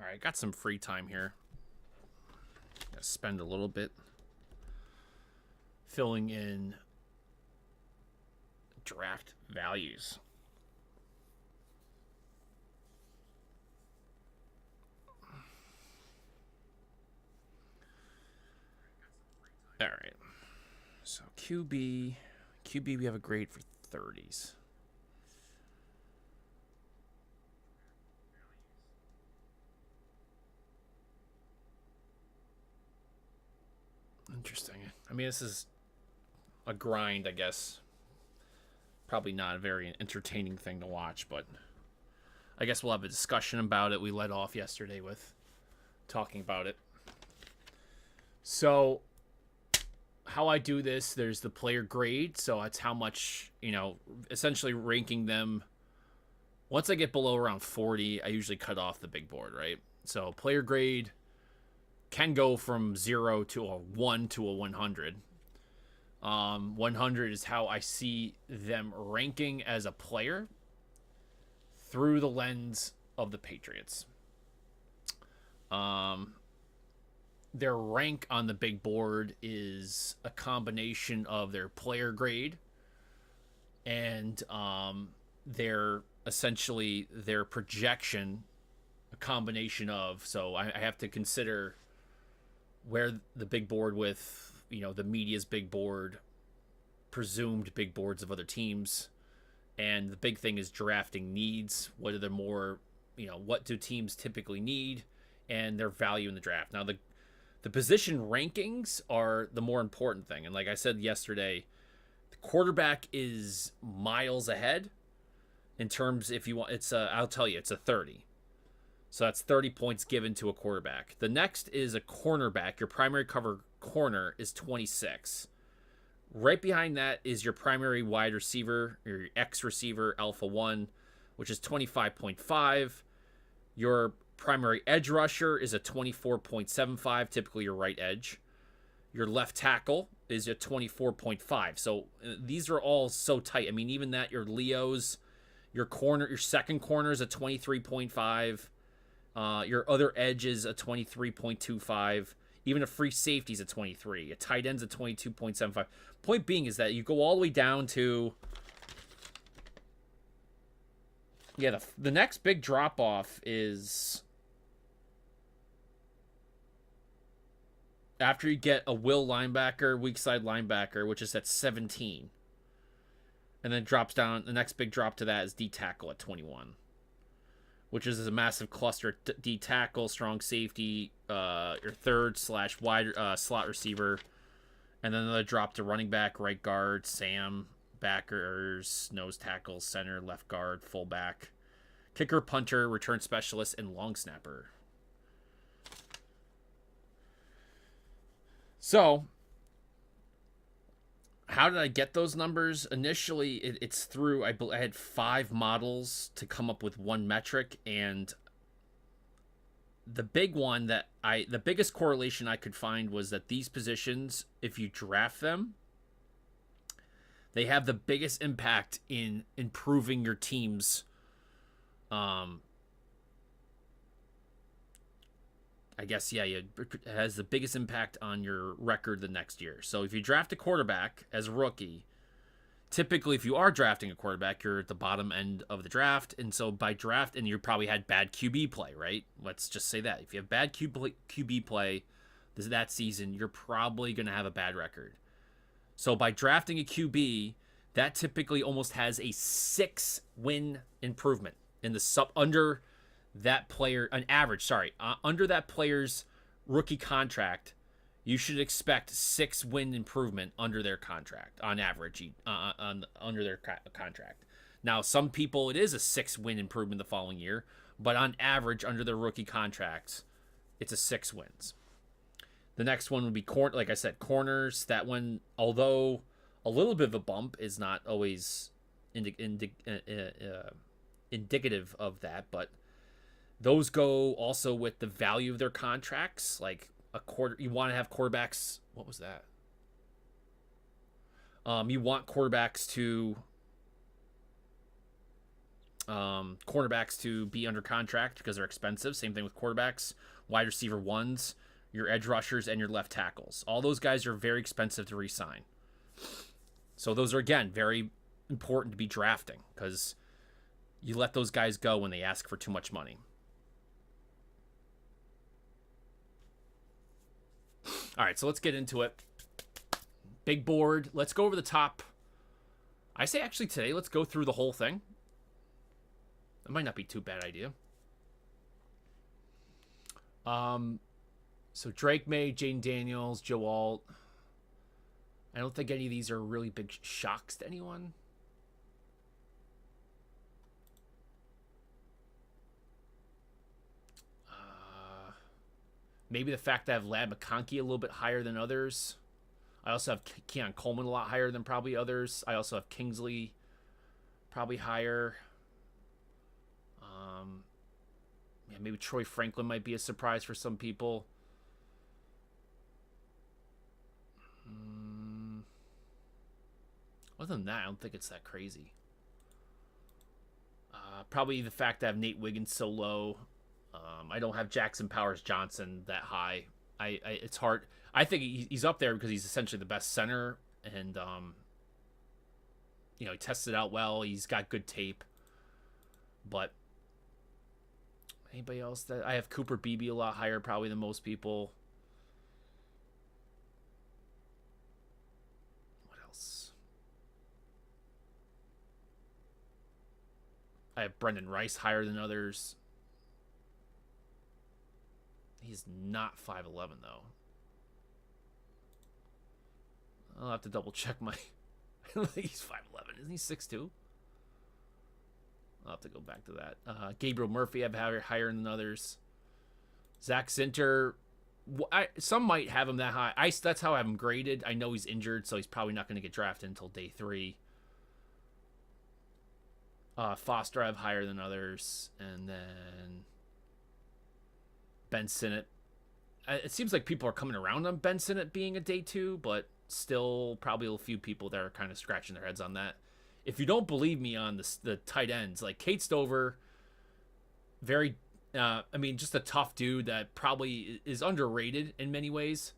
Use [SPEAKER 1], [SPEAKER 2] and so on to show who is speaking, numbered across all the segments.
[SPEAKER 1] All right, got some free time here. Gotta spend a little bit filling in draft values. All right. So QB, we have a grade for 30s. Interesting. I mean, this is a grind, I guess. Probably not a very entertaining thing to watch, but I guess we'll have a discussion about it. We led off yesterday with talking about it. So, how I do this, there's the player grade. So, that's how much, essentially ranking them. Once I get below around 40, I usually cut off the big board, right? So, player grade can go from 0 to a 1 to a 100. 100 is how I see them ranking as a player through the lens of the Patriots. Their rank on the big board is a combination of their player grade and their projection, a combination of. So I have to consider where the big board with, the media's big board, presumed big boards of other teams. And the big thing is drafting needs. What are the more, what do teams typically need and their value in the draft. Now, the position rankings are the more important thing. And like I said yesterday, the quarterback is miles ahead in terms, if you want, I'll tell you, it's a 30. So that's 30 points given to a quarterback. The next is a cornerback. Your primary cover corner is 26. Right behind that is your primary wide receiver, or your X receiver, Alpha 1, which is 25.5. Your primary edge rusher is a 24.75, typically your right edge. Your left tackle is a 24.5. So these are all so tight. I mean, even that, your Leos, your second corner is a 23.5. Your other edge is a 23.25. Even a free safety is a 23. A tight end's a 22.75. Point being is that you go all the way down to... Yeah, the next big drop-off is... After you get a will linebacker, weak side linebacker, which is at 17. And then drops down. The next big drop to that is D tackle at 21. Which is a massive cluster. D tackle, strong safety, your third / wide slot receiver, and then another drop to running back, right guard, Sam, backers, nose tackle, center, left guard, fullback, kicker, punter, return specialist, and long snapper. So, how did I get those numbers? Initially, it's through, I had 5 models to come up with one metric, and the big one the biggest correlation I could find was that these positions, if you draft them, they have the biggest impact in improving your team's, it has the biggest impact on your record the next year. So if you draft a quarterback as a rookie, typically if you are drafting a quarterback, you're at the bottom end of the draft. And so by draft, and you probably had bad QB play, right? Let's just say that. If you have bad QB play that season, you're probably going to have a bad record. So by drafting a QB, that typically almost has a 6-win improvement in the under that player, under that player's rookie contract, you should expect 6-win improvement under their contract on average, under their contract. Now, some people, it is a 6-win improvement the following year, but on average, under their rookie contracts, it's a 6 wins. The next one would be like I said, corners. That one, although a little bit of a bump, is not always indicative of that, but those go also with the value of their contracts. Like you want to have quarterbacks. What was that? You want quarterbacks to Cornerbacks to be under contract because they're expensive. Same thing with quarterbacks. Wide receiver ones, your edge rushers, and your left tackles. All those guys are very expensive to re-sign. So those are, again, very important to be drafting because you let those guys go when they ask for too much money. All right, so let's get into it. Big board. Let's go over the top. I say actually today, let's go through the whole thing. That might not be too bad idea. So Drake May, Jaden Daniels, Joe Alt. I don't think any of these are really big shocks to anyone. Maybe the fact that I have Lad McConkey a little bit higher than others. I also have Keon Coleman a lot higher than probably others. I also have Kingsley probably higher. Yeah, maybe Troy Franklin might be a surprise for some people. Other than that, I don't think it's that crazy. Probably the fact that I have Nate Wiggins so low. I don't have Jackson Powers Johnson that high. It's hard. I think he's up there because he's essentially the best center, and he tested out well. He's got good tape. But anybody else that I have Cooper Beebe a lot higher probably than most people. What else? I have Brendan Rice higher than others. He's not 5'11", though. I'll have to double check my... I don't think he's 5'11". Isn't he 6'2"? I'll have to go back to that. Gabriel Murphy I have higher than others. Zach Zinter, some might have him that high. That's how I have him graded. I know he's injured, so he's probably not going to get drafted until day 3. Foster I have higher than others. And then Ben Sinnott. It seems like people are coming around on Ben Sinnott being a day 2, but still probably a few people that are kind of scratching their heads on that. If you don't believe me on the tight ends, like Kate Stover, very, just a tough dude that probably is underrated in many ways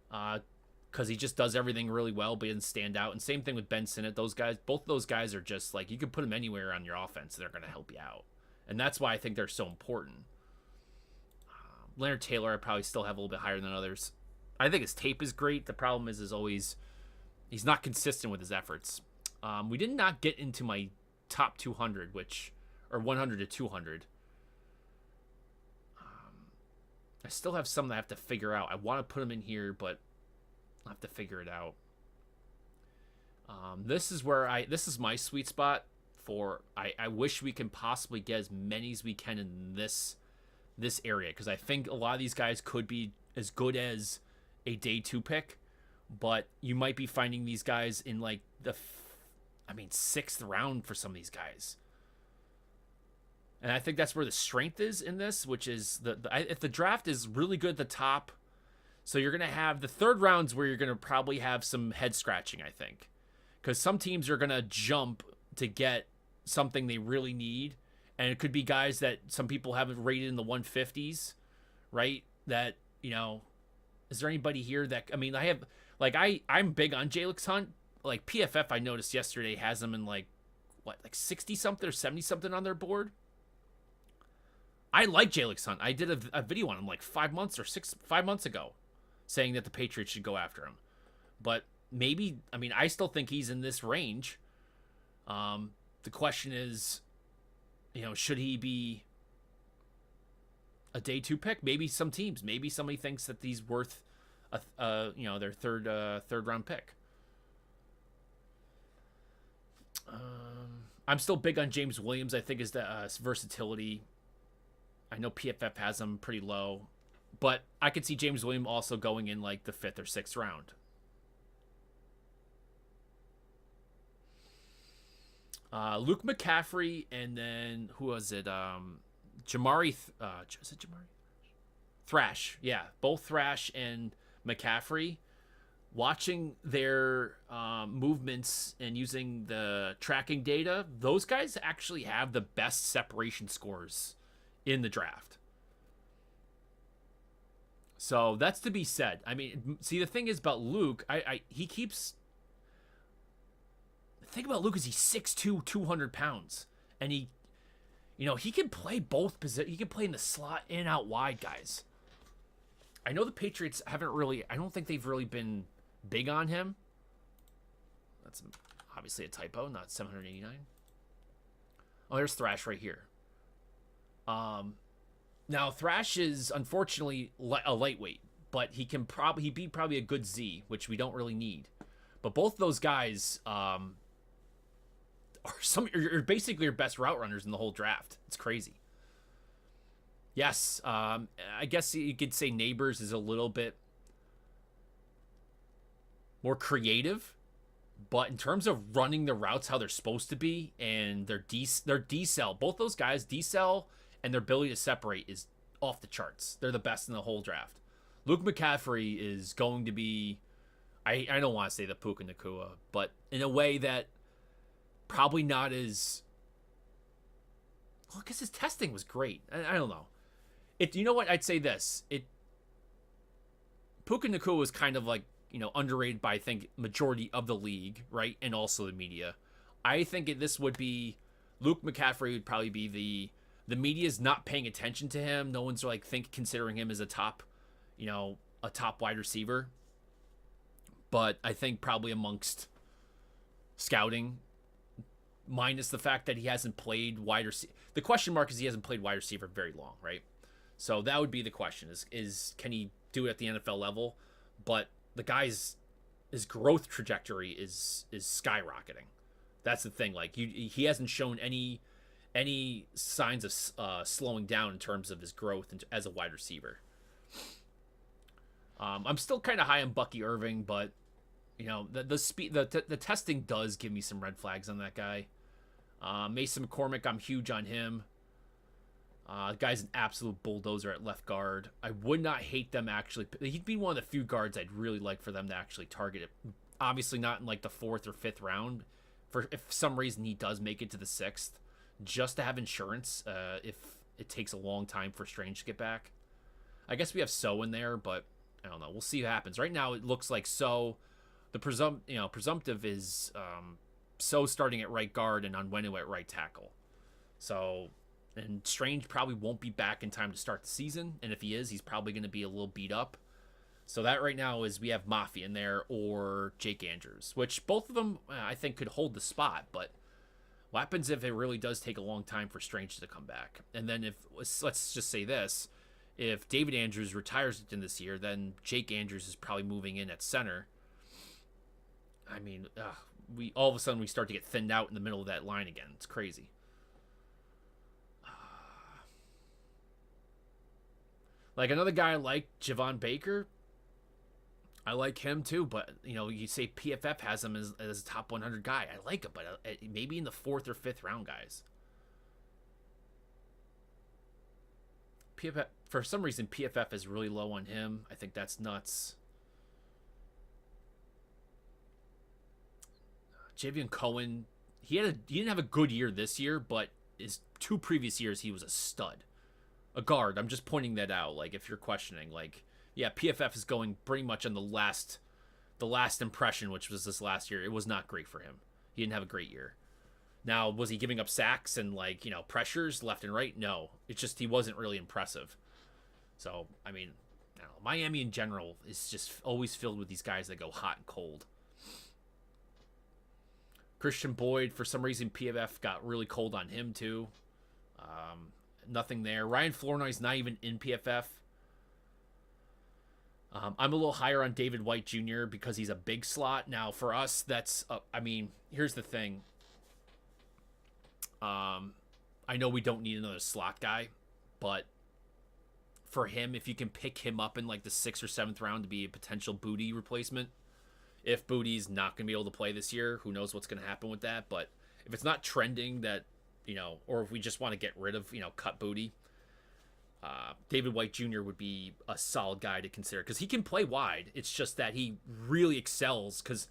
[SPEAKER 1] because he just does everything really well, but he doesn't stand out. And same thing with Ben Sinnott. Both of those guys are just like, you can put them anywhere on your offense. They're going to help you out. And that's why I think they're so important. Leonard Taylor, I probably still have a little bit higher than others. I think his tape is great. The problem is always he's not consistent with his efforts. We did not get into my top 200, or 100 to 200. I still have some that I have to figure out. I want to put them in here, but I'll have to figure it out. This is my sweet spot for. I wish we can possibly get as many as we can in this area, because I think a lot of these guys could be as good as a day 2 pick, but you might be finding these guys in like the 6th round for some of these guys. And I think that's where the strength is in this, which is if the draft is really good at the top, so you're going to have the 3rd rounds where you're going to probably have some head scratching, I think, because some teams are going to jump to get something they really need. And it could be guys that some people haven't rated in the 150s, right? That, is there anybody here that, I have, like, I'm big on Jalix Hunt. Like, PFF, I noticed yesterday, has them in, like 60-something or 70-something on their board. I like Jalix Hunt. I did a video on him, like 5 months ago, saying that the Patriots should go after him. But maybe, I still think he's in this range. The question is, should he be a day 2 pick? Maybe some teams. Maybe somebody thinks that he's worth their third round pick. I'm still big on James Williams. I think his versatility. I know PFF has him pretty low, but I could see James Williams also going in like the 5th or 6th round. Luke McCaffrey, and then who was it? Jamari. Is it Jamari? Thrash. Yeah, both Thrash and McCaffrey watching their movements and using the tracking data, those guys actually have the best separation scores in the draft. So that's to be said. I mean, see, the thing is about Luke, he keeps. The thing about Luke is he's 6'2", 200 pounds, and he can play both positions. He can play in the slot and out wide, guys. I know the Patriots haven't really. I don't think they've really been big on him. That's obviously a typo, not 789. Oh, there's Thrash right here. Now Thrash is unfortunately a lightweight, but he'd be probably a good Z, which we don't really need. But both of those guys are basically your best route runners in the whole draft. It's crazy. Yes, I guess you could say Neighbors is a little bit more creative, but in terms of running the routes how they're supposed to be and their decel, both those guys, decel and their ability to separate is off the charts. They're the best in the whole draft. Luke McCaffrey is going to be, I don't want to say the Puka Nakua, but in a way that probably not as, well, because his testing was great. I don't know. You know what? I'd say this. Puka Nakua was kind of like, underrated by, I think, majority of the league, right? And also the media. I think this would be, Luke McCaffrey would probably be the media's not paying attention to him. No one's considering him as a top wide receiver. But I think probably amongst scouting, minus the fact that he hasn't played wide receiver. The question mark is he hasn't played wide receiver very long, right? So that would be the question: is can he do it at the NFL level? But the guy's his growth trajectory is skyrocketing. That's the thing. Like he hasn't shown any signs of slowing down in terms of his growth as a wide receiver. I'm still kind of high on Bucky Irving, but the speed, the testing does give me some red flags on that guy. Mason McCormick, I'm huge on him. The guy's an absolute bulldozer at left guard. I would not hate them actually. He'd be one of the few guards I'd really like for them to actually target it. Obviously not in like the 4th or 5th round. If for some reason he does make it to the 6th, just to have insurance if it takes a long time for Strange to get back. I guess we have So in there, but I don't know. We'll see what happens. Right now it looks like So. The presumptive is So starting at right guard and Onwenu at right tackle. So. And Strange probably won't be back in time to start the season. And if he is, he's probably going to be a little beat up. So that right now is we have Mafia in there or Jake Andrews, which both of them I think could hold the spot. But what happens if it really does take a long time for Strange to come back? And then let's just say this, if David Andrews retires in this year, then Jake Andrews is probably moving in at center. I mean, we all of a sudden we start to get thinned out in the middle of that line again. It's crazy. Like another guy like Javon Baker, I like him too, but you say PFF has him as a top 100 guy. I like him, but maybe in the 4th or 5th round, guys. PFF, for some reason, PFF is really low on him. I think that's nuts. Javion Cohen, he didn't have a good year this year, but his 2 previous years he was a stud. A guard. I'm just pointing that out. Like if you're questioning, yeah, PFF is going pretty much on the last impression, which was this last year. It was not great for him. He didn't have a great year. Now, was he giving up sacks and pressures left and right? No, it's just he wasn't really impressive. So I mean, I don't know. Miami in general is just always filled with these guys that go hot and cold. Christian Boyd, for some reason, PFF got really cold on him too. Nothing there. Ryan Flournoy's not even in PFF. I'm a little higher on David White Jr. because he's a big slot. Now, for us, that's... here's the thing. I know we don't need another slot guy, but for him, if you can pick him up in the 6th or 7th round to be a potential Booty replacement, if Booty's not going to be able to play this year, who knows what's going to happen with that, but if it's not trending that... or if we just want to get rid of, cut Booty, David White Jr. would be a solid guy to consider because he can play wide. It's just that he really excels because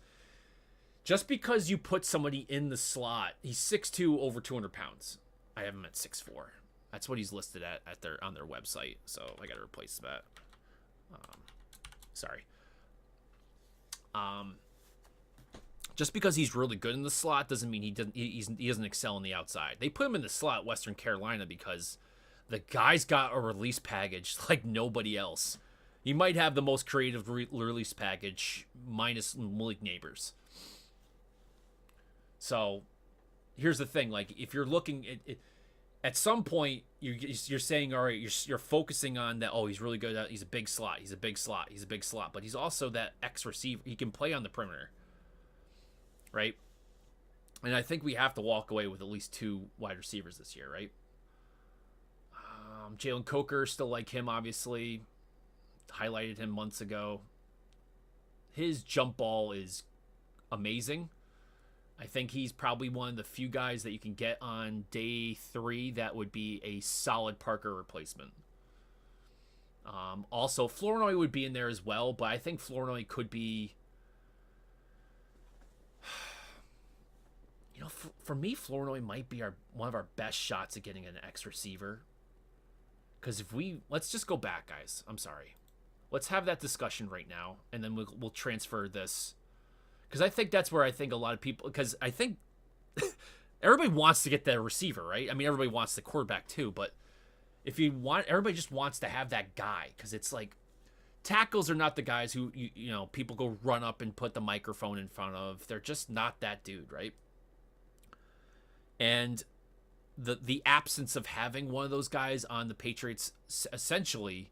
[SPEAKER 1] just because you put somebody in the slot, he's 6'2", over 200 pounds. I have him at 6'4". That's what he's listed at their on their website. So I got to replace that. Sorry. Just because he's really good in the slot doesn't mean he doesn't excel on the outside. They put him in the slot at Western Carolina because the guy's got a release package like nobody else. He might have the most creative release package minus Malik Neighbors. So here's the thing. Like if you're looking at some point, you're saying, all right, you're focusing on that. Oh, he's really good at. He's a big slot. He's a big slot. He's a big slot. But he's also that X receiver. He can play on the perimeter, right? And I think we have to walk away with at least 2 wide receivers this year, right? Jalen Coker, still like him, obviously. Highlighted him months ago. His jump ball is amazing. I think he's probably one of the few guys that you can get on day 3 that would be a solid Parker replacement. Also, Flournoy would be in there as well, but I think Flournoy could be... You know, for me, Flournoy might be one of our best shots at getting an X receiver. Because let's just go back, guys. I'm sorry. Let's have that discussion right now, and then we'll transfer this. Because I think that's where I think a lot of people... Because I think everybody wants to get the receiver, right? I mean, everybody wants the quarterback too, but if you want... Everybody just wants to have that guy, because it's like... Tackles are not the guys who, you know, people go run up and put the microphone in front of. They're just not that dude, right? And the absence of having one of those guys on the Patriots, essentially...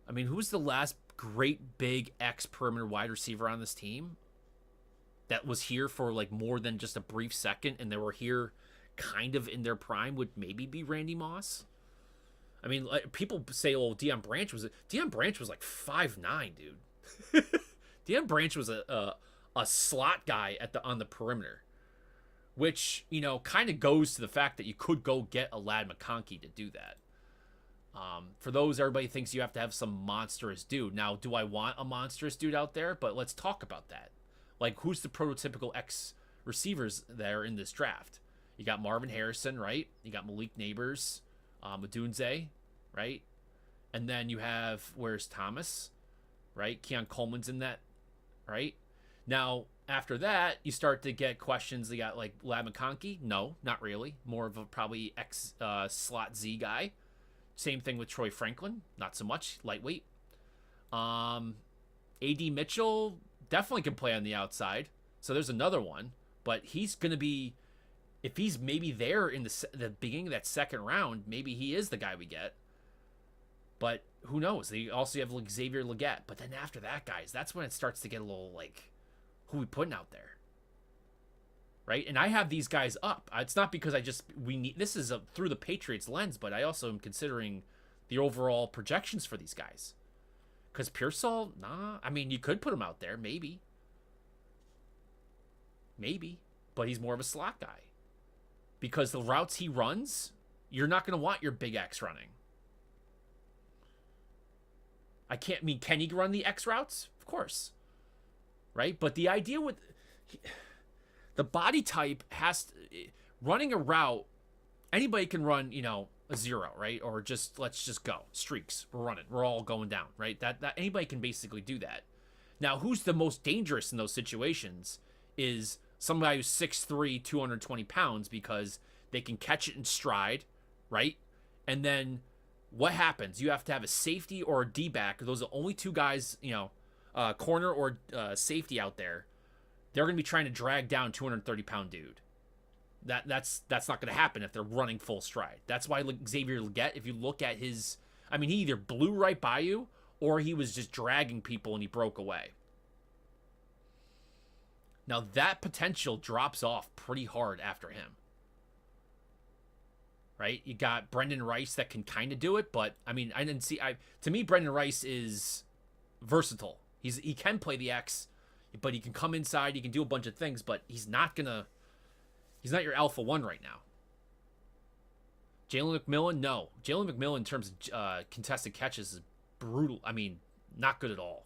[SPEAKER 1] I mean, who's the last great big X perimeter wide receiver on this team that was here for like more than just a brief second and they were here kind of in their prime? Would maybe be Randy Moss. I mean, like, people say, oh, Deion Branch was like 5'9", dude. Deion Branch was a slot guy on the perimeter, which, you know, kind of goes to the fact that you could go get a Ladd McConkey to do that. For those, everybody thinks you have to have some monstrous dude. Now, do I want a monstrous dude out there? But let's talk about that. Like, who's the prototypical X receivers that are in this draft? You got Marvin Harrison, right? You got Malik Neighbors, Odunze, right? And then you have, where's Thomas, right? Keon Coleman's in that, right? Now, after that, you start to get questions. You got, like, Ladd McConkey? No, not really. More of a probably X slot Z guy. Same thing with Troy Franklin. Not so much. Lightweight. A.D. Mitchell definitely can play on the outside. So there's another one. But he's going to be... If he's maybe there in the beginning of that second round, maybe he is the guy we get. But who knows? They also have like Xavier Legette. But then after that, guys, that's when it starts to get a little like... Who we putting out there? Right? And I have these guys up. It's not because this is through the Patriots lens, but I also am considering the overall projections for these guys. Because Pearsall, nah. I mean, you could put him out there, maybe. Maybe. But he's more of a slot guy. Because the routes he runs, you're not going to want your big X running. Can he run the X routes? Of course. Right? But the idea with... The body type running a route, anybody can run, you know, a 0, right? Or let's just go. Streaks. We're running. We're all going down, right? That anybody can basically do that. Now, who's the most dangerous in those situations is somebody who's 6'3", 220 pounds because they can catch it in stride, right? And then what happens? You have to have a safety or a D-back. Those are the only 2 guys, you know, corner or safety out there. They're going to be trying to drag down 230-pound dude. That's not going to happen if they're running full stride. That's why Xavier Legette, if you look at his... I mean, he either blew right by you, or he was just dragging people and he broke away. Now, that potential drops off pretty hard after him. Right? You got Brendan Rice that can kind of do it, but, I mean, I didn't see... To me, Brendan Rice is versatile. He can play the X... But he can come inside, he can do a bunch of things, but he's not your alpha 1 right now. Jalen McMillan, no. Jalen McMillan, in terms of contested catches, is brutal. I mean, not good at all.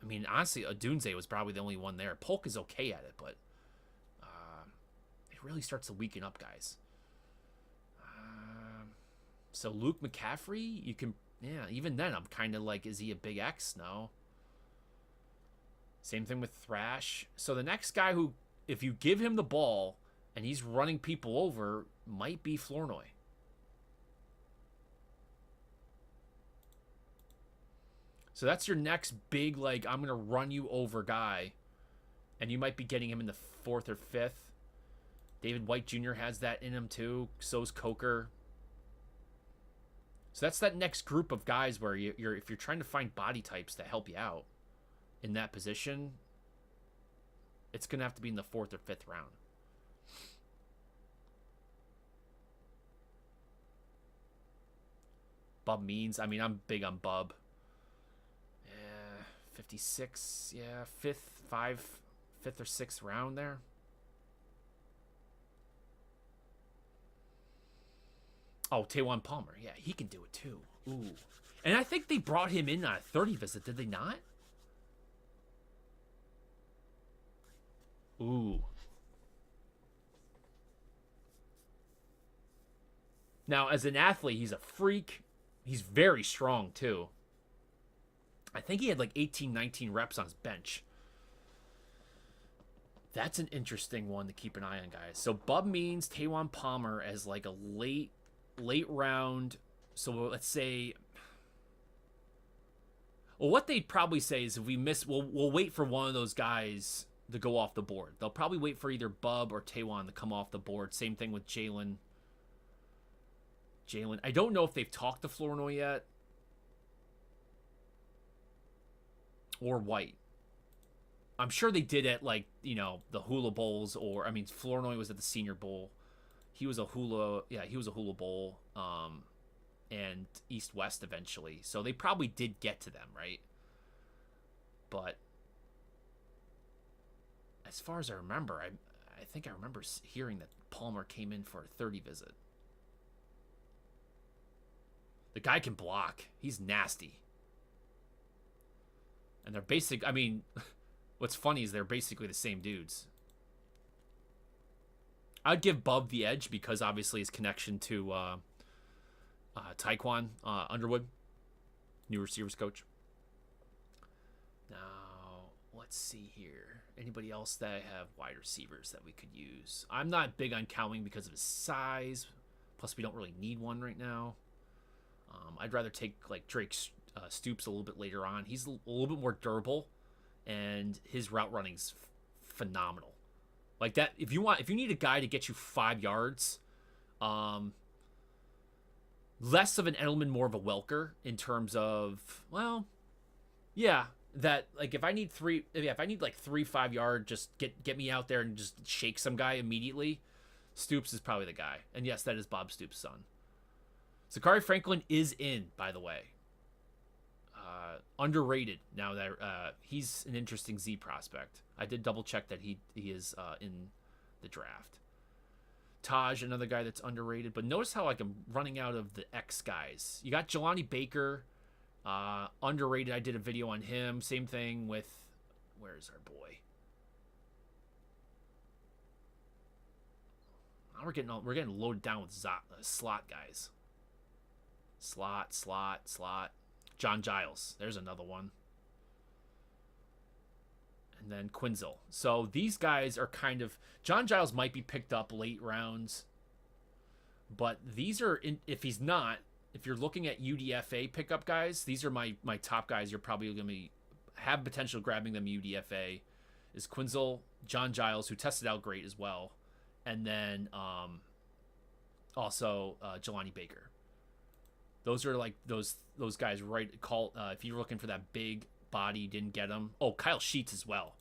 [SPEAKER 1] I mean, honestly, Adunze was probably the only one there. Polk is okay at it, but it really starts to weaken up, guys. So Luke McCaffrey, you can, yeah, even then, I'm kind of like, is he a big X? No. Same thing with Thrash. So the next guy who, if you give him the ball and he's running people over, might be Flournoy. So that's your next big, like, I'm going to run you over guy. And you might be getting him in the 4th or 5th. David White Jr. has that in him too. So's Coker. So that's that next group of guys where you're if you're trying to find body types to help you out in that position, it's going to have to be in the 4th or 5th round. Bub Means. I mean, I'm big on Bub. 56, yeah, 5th or 6th round there. Oh, Tawan Palmer. Yeah, he can do it too. Ooh. And I think they brought him in on a 30 visit, did they not? Ooh. Now, as an athlete, he's a freak. He's very strong too. I think he had like 18, 19 reps on his bench. That's an interesting one to keep an eye on, guys. So Bub Means, Tawan Palmer as like a late round. So let's say, well, what they'd probably say is if we miss, we'll wait for one of those guys to go off the board. They'll probably wait for either Bub or Tawan to come off the board. Same thing with Jalen. I don't know if they've talked to Flournoy yet. Or White. I'm sure they did at, like, you know, the Hula Bowls, or, I mean, Flournoy was at the Senior Bowl. He was a Hula Bowl, and East-West eventually. So they probably did get to them, right? But as far as I remember, I think I remember hearing that Palmer came in for a 30 visit. The guy can block. He's nasty. And they're basic. I mean, what's funny is they're basically the same dudes. I'd give Bub the edge because obviously his connection to Tyquan Underwood, new receivers coach. Now, let's see here. Anybody else that have wide receivers that we could use? I'm not big on Cowing because of his size. Plus, we don't really need one right now. I'd rather take like Drake Stoops a little bit later on. He's a little bit more durable, and his route running's phenomenal. Like that, if you need a guy to get you 5 yards, less of an Edelman, more of a Welker in terms of, well, yeah, that like if I need like 3 5-yard, just get me out there and just shake some guy immediately. Stoops is probably the guy, and yes, that is Bob Stoops' son. Zachary Franklin is in, by the way. Underrated now that he's an interesting Z prospect. I did double check that he is in the draft. Taj, another guy that's underrated, but notice how like I'm running out of the X guys. You got Jelani Baker, underrated. I did a video on him. Same thing with, where's our boy? Now we're getting loaded down with slot guys. Slot. John Giles. There's another one. And then Quinzel. So these guys are kind of... John Giles might be picked up late rounds. But these are... if he's not, if you're looking at UDFA pickup guys, these are my top guys. You're probably going to have potential grabbing them UDFA. Is Quinzel, John Giles, who tested out great as well. And then also Jelani Baker. Those are like those guys, right? If you're looking for that big body, didn't get them. Oh, Kyle Sheets as well.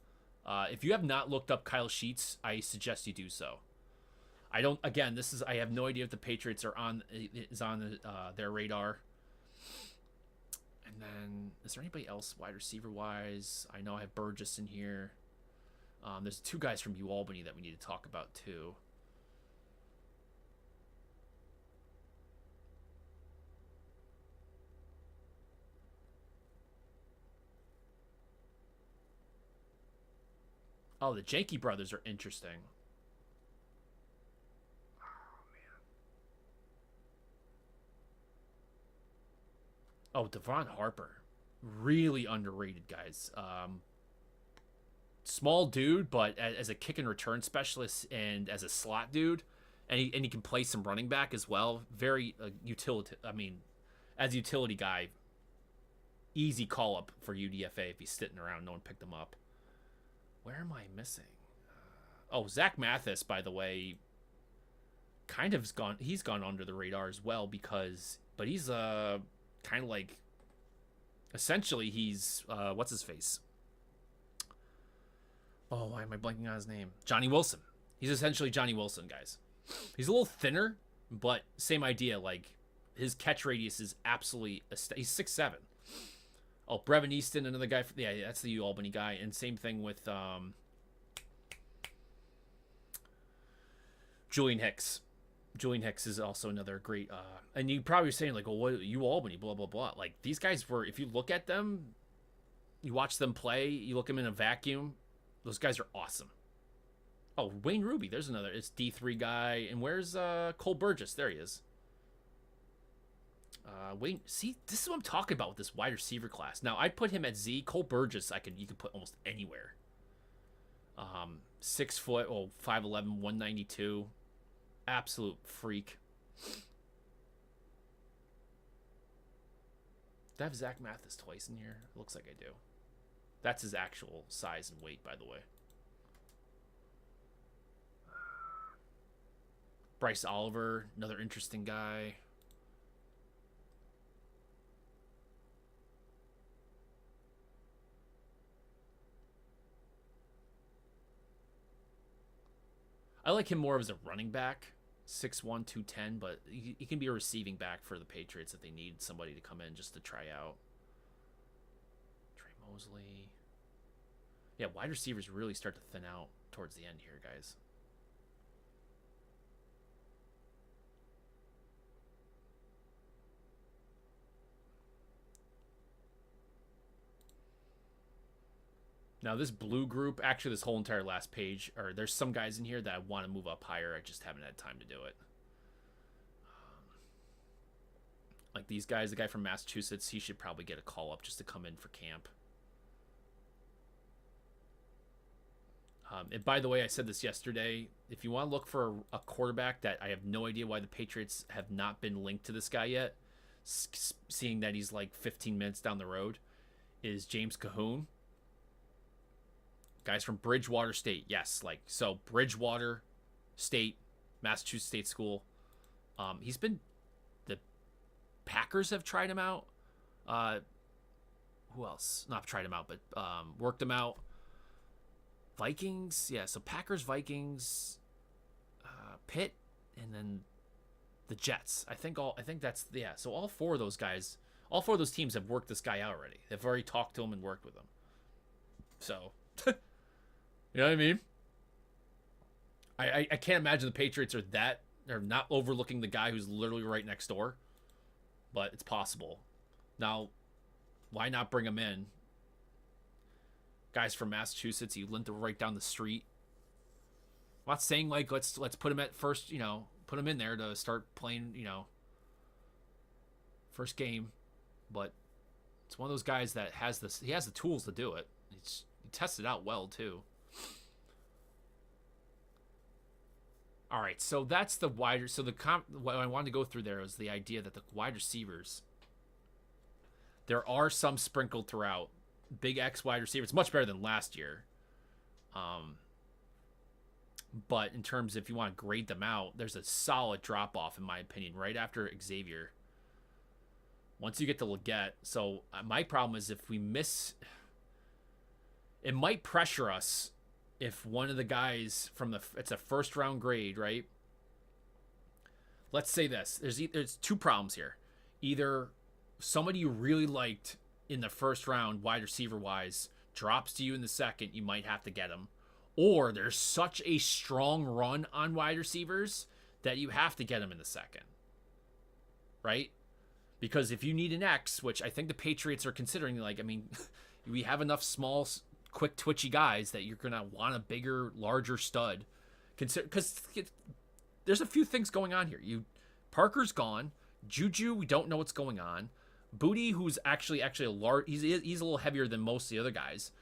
[SPEAKER 1] If you have not looked up Kyle Sheets, I suggest you do so. I don't. Again, I have no idea if the Patriots is on their radar. And then, is there anybody else wide receiver wise? I know I have Burgess in here. There's two guys from UAlbany that we need to talk about too. Oh, the Janke brothers are interesting. Oh, Devon Harper. Really underrated, guys. Small dude, but as a kick and return specialist and as a slot dude, and he can play some running back as well. Very utility. I mean, as a utility guy, easy call up for UDFA if he's sitting around. No one picked him up. Where am I missing? Oh, Zach Mathis, by the way, kind of's gone. He's gone under the radar as well but he's kind of like, essentially he's what's his face? Oh, why am I blanking on his name? Johnny Wilson. He's essentially Johnny Wilson, guys. He's a little thinner, but same idea. Like, his catch radius is absolutely... He's 6'7". Oh, Brevin Easton, another guy. Yeah, that's the UAlbany guy. And same thing with Julian Hicks. Julian Hicks is also another great... and you probably saying, like, oh, what, UAlbany, blah, blah, blah. Like, these guys were... If you look at them, you watch them play, you look them in a vacuum... Those guys are awesome. Oh, Wayne Ruby. There's another. It's D3 guy. And where's Cole Burgess? There he is. Wayne. See, this is what I'm talking about with this wide receiver class. Now, I'd put him at Z. Cole Burgess, you could put almost anywhere. 6 foot, 5'11", 192. Absolute freak. Do I have Zach Mathis twice in here? It looks like I do. That's his actual size and weight, by the way. Bryce Oliver, another interesting guy. I like him more as a running back. 6'1", 210, but he can be a receiving back for the Patriots if they need somebody to come in just to try out. Mosley. Yeah, wide receivers really start to thin out towards the end here, guys. Now, this blue group, actually this whole entire last page, or there's some guys in here that I want to move up higher. I just haven't had time to do it. Like these guys, the guy from Massachusetts, he should probably get a call up just to come in for camp. And by the way, I said this yesterday. If you want to look for a quarterback that I have no idea why the Patriots have not been linked to this guy yet, seeing that he's like 15 minutes down the road, is James Cahoon. Guys from Bridgewater State. Yes, like, so Bridgewater State, Massachusetts State School. He's been... The Packers have tried him out. Who else? Not tried him out, but worked him out. Vikings, yeah. So Packers, Vikings, Pitt, and then the Jets. I think that's, yeah. So all four of those guys, all four of those teams have worked this guy out already. They've already talked to him and worked with him. So, you know what I mean? I can't imagine the Patriots are not overlooking the guy who's literally right next door, but it's possible. Now, why not bring him in? Guys from Massachusetts, he limped right down the street. I'm not saying like let's put him at first, put him in there to start playing, first game, but it's one of those guys that has this. He has the tools to do it. He tested out well too. All right, so that's the wider. So what I wanted to go through there was the idea that the wide receivers, there are some sprinkled throughout. Big X wide receiver. It's much better than last year. But in terms of if you want to grade them out, there's a solid drop off in my opinion right after Xavier. Once you get to Leggett, so my problem is if we miss, it might pressure us if one of the guys from it's a first round grade, right? Let's say this. There's two problems here. Either somebody you really liked in the first round, wide receiver wise, drops to you in the second, you might have to get him. or there's such a strong run on wide receivers that you have to get them in the second, right? Because if you need an X, which I think the Patriots are considering, like, I mean, we have enough small, quick, twitchy guys that you're going to want a bigger, larger stud. Because there's a few things going on here. Parker's gone. Juju, we don't know what's going on. Booty, who's actually a large, he's a little heavier than most of the other guys.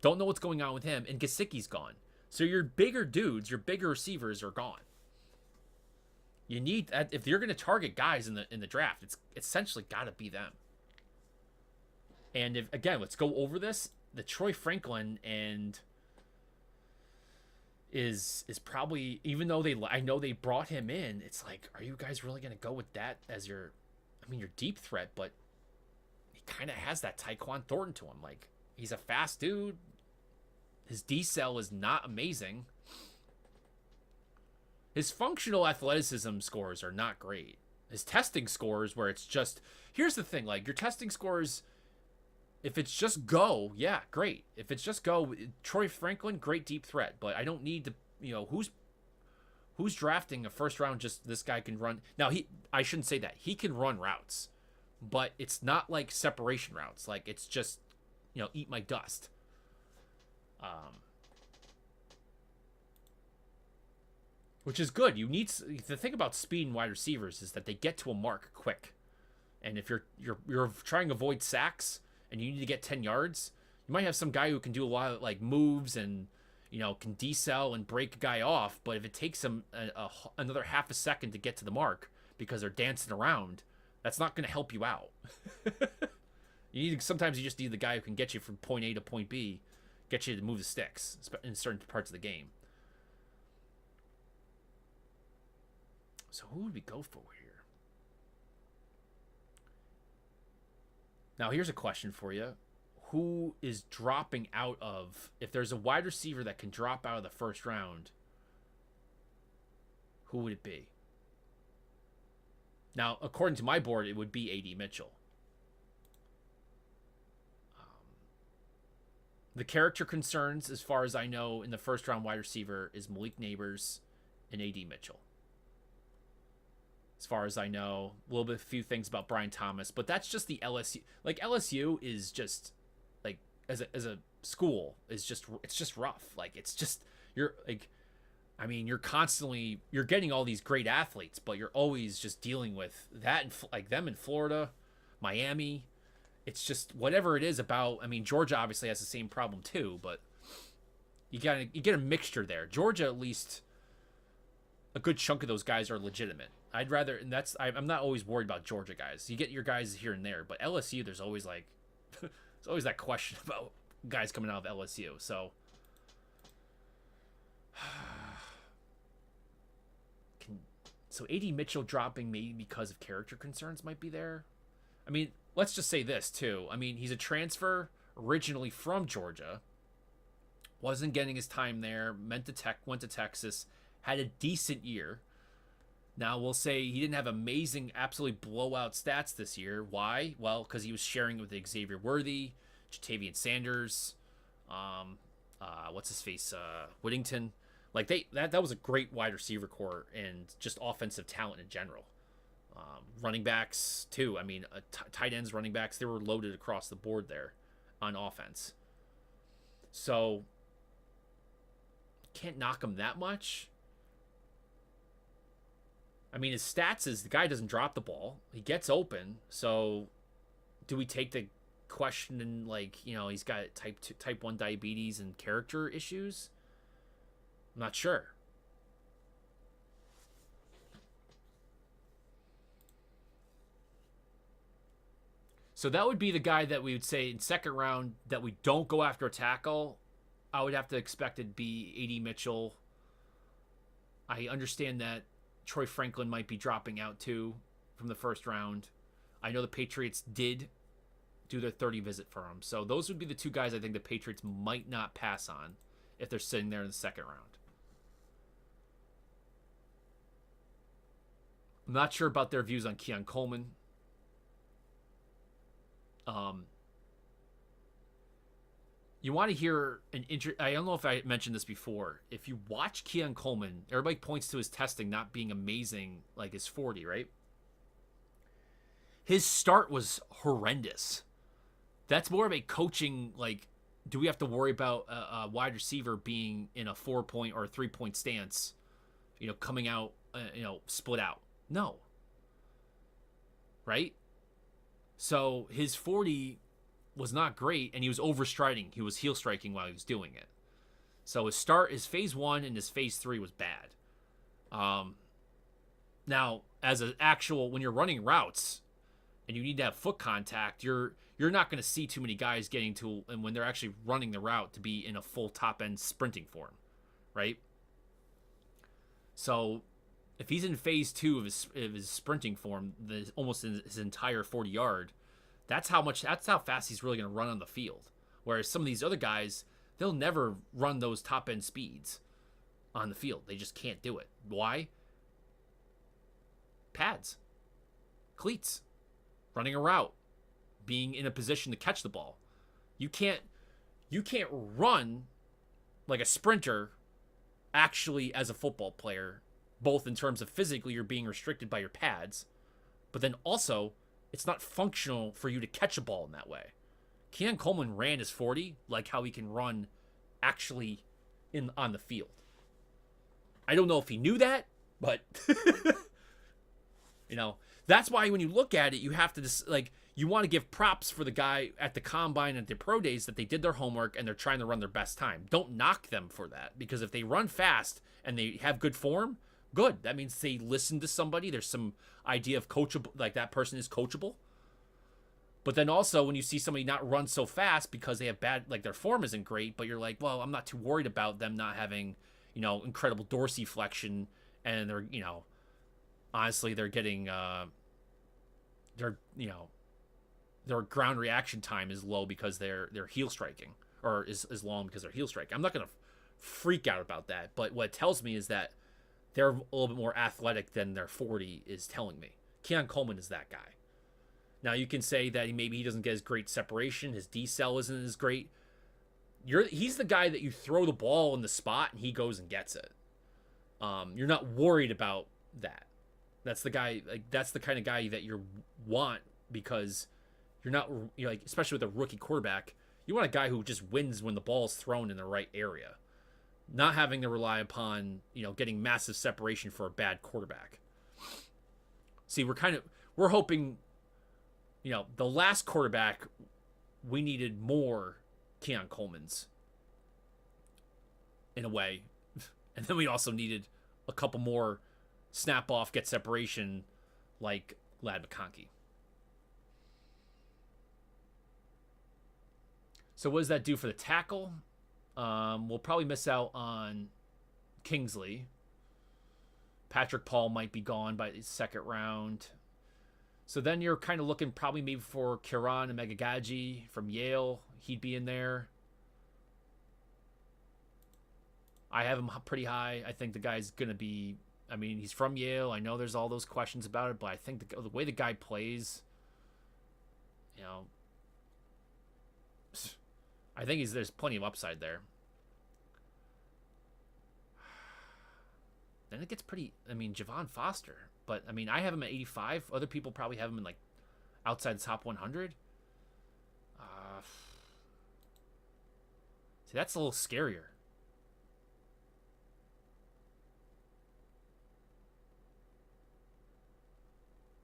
[SPEAKER 1] Don't know what's going on with him. And Gesicki's gone. So your bigger dudes, your bigger receivers are gone. You need, if you're going to target guys in the draft, it's essentially got to be them. And if, again, let's go over this. The Troy Franklin is probably, even though I know they brought him in, it's like, are you guys really going to go with that as your deep threat? But he kind of has that Tyquan Thornton to him. Like, he's a fast dude. His decel is not amazing. His functional athleticism scores are not great. His testing scores, where it's just, here's the thing, like, your testing scores, if it's just go, yeah, great. If it's just go, Troy Franklin, great deep threat. But I don't need to, who's drafting a first round, just this guy can run. Now, I shouldn't say that. He can run routes, but it's not like separation routes. Like, it's just, eat my dust. Which is good. You need, the thing about speed and wide receivers is that they get to a mark quick. And if you're trying to avoid sacks and you need to get 10 yards, you might have some guy who can do a lot of like moves and can decel and break a guy off, but if it takes them another half a second to get to the mark because they're dancing around, that's not going to help you out. Sometimes you just need the guy who can get you from point A to point B, get you to move the sticks in certain parts of the game. So who would we go for here? Now, here's a question for you. Who is dropping out of, if there's a wide receiver that can drop out of the first round, who would it be? Now, according to my board, it would be A.D. Mitchell. The character concerns, as far as I know, in the first round wide receiver is Malik Neighbors and A.D. Mitchell. As far as I know, a few things about Brian Thomas, but that's just the LSU. Like, LSU is just, like, as a school, it's just rough. Like, it's just, you're constantly, you're getting all these great athletes, but you're always just dealing with that, and like them in Florida, Miami. It's just whatever it is about. Georgia obviously has the same problem too, but you get a mixture there. Georgia, at least, a good chunk of those guys are legitimate. I'd rather, and I'm not always worried about Georgia guys. You get your guys here and there, but LSU, there's always like, there's always that question about guys coming out of LSU. So, so A.D. Mitchell dropping maybe because of character concerns might be there. Let's just say this too. He's a transfer originally from Georgia. Wasn't getting his time there. Went to Texas. Had a decent year. Now, we'll say he didn't have amazing, absolutely blowout stats this year. Why? Well, because he was sharing it with Xavier Worthy, Jatavian Sanders, Whittington. Like, that was a great wide receiver core and just offensive talent in general. Running backs, too. Tight ends, running backs, they were loaded across the board there on offense. So, can't knock him that much. His stats is the guy doesn't drop the ball. He gets open. So, do we take the question and, like, he's got type 1 diabetes and character issues? I'm not sure. So that would be the guy that we would say in second round that we don't go after a tackle. I would have to expect it to be A.D. Mitchell. I understand that Troy Franklin might be dropping out too from the first round. I know the Patriots did do their 30 visit for him. So those would be the two guys I think the Patriots might not pass on if they're sitting there in the second round. I'm not sure about their views on Keon Coleman. You want to hear I don't know if I mentioned this before. If you watch Keon Coleman, everybody points to his testing not being amazing like his 40, right? His start was horrendous. That's more of a coaching, like, do we have to worry about a wide receiver being in a 4-point or a 3-point stance, coming out, split out? No. Right? So his 40 was not great, and he was overstriding. He was heel striking while he was doing it. So his phase 1 and his phase 3 was bad. Now, as an actual, when you're running routes and you need to have foot contact, you're not going to see too many guys getting to, and when they're actually running the route, to be in a full top end sprinting form, right? So if he's in phase 2 of his sprinting form, almost in his entire 40-yard, that's how fast he's really going to run on the field. Whereas some of these other guys, they'll never run those top end speeds on the field. They just can't do it. Why? Pads, cleats, running a route, being in a position to catch the ball. You can't run like a sprinter actually as a football player, both in terms of physically you're being restricted by your pads, but then also it's not functional for you to catch a ball in that way. Keon Coleman ran his 40 like how he can run actually on the field. I don't know if he knew that, but that's why when you look at it, you have to you want to give props for the guy at the combine and the pro days that they did their homework and they're trying to run their best time. Don't knock them for that, because if they run fast and they have good form, good. That means they listen to somebody. There's some idea of coachable, like that person is coachable. But then also when you see somebody not run so fast because they have bad, like their form isn't great, but you're like, well, I'm not too worried about them not having, incredible dorsiflexion, and they're, honestly, they're getting, their ground reaction time is low because they're heel striking, or is long because they're heel striking. I'm not going to freak out about that, but what it tells me is that they're a little bit more athletic than their 40 is telling me. Keon Coleman is that guy. Now, you can say that maybe he doesn't get as great separation. His decel isn't as great. He's the guy that you throw the ball in the spot and he goes and gets it. You're not worried about that. That's the guy. That's the kind of guy that you want, because you're not, especially with a rookie quarterback, you want a guy who just wins when the ball is thrown in the right area, not having to rely upon getting massive separation for a bad quarterback. See, we're hoping, the last quarterback, we needed more Keon Coleman's in a way, and then we also needed a couple more snap off, get separation like Ladd McConkey. So what does that do for the tackle? We'll probably miss out on Kingsley. Patrick Paul might be gone by the second round. So then you're kind of looking probably maybe for Kieran Megagaji from Yale. He'd be in there. I have him pretty high. I think the guy's going to be, he's from Yale. I know there's all those questions about it, but I think the way the guy plays, I think there's plenty of upside there. Then it gets pretty, Javon Foster. But, I have him at 85. Other people probably have him in, outside the top 100. See, that's a little scarier.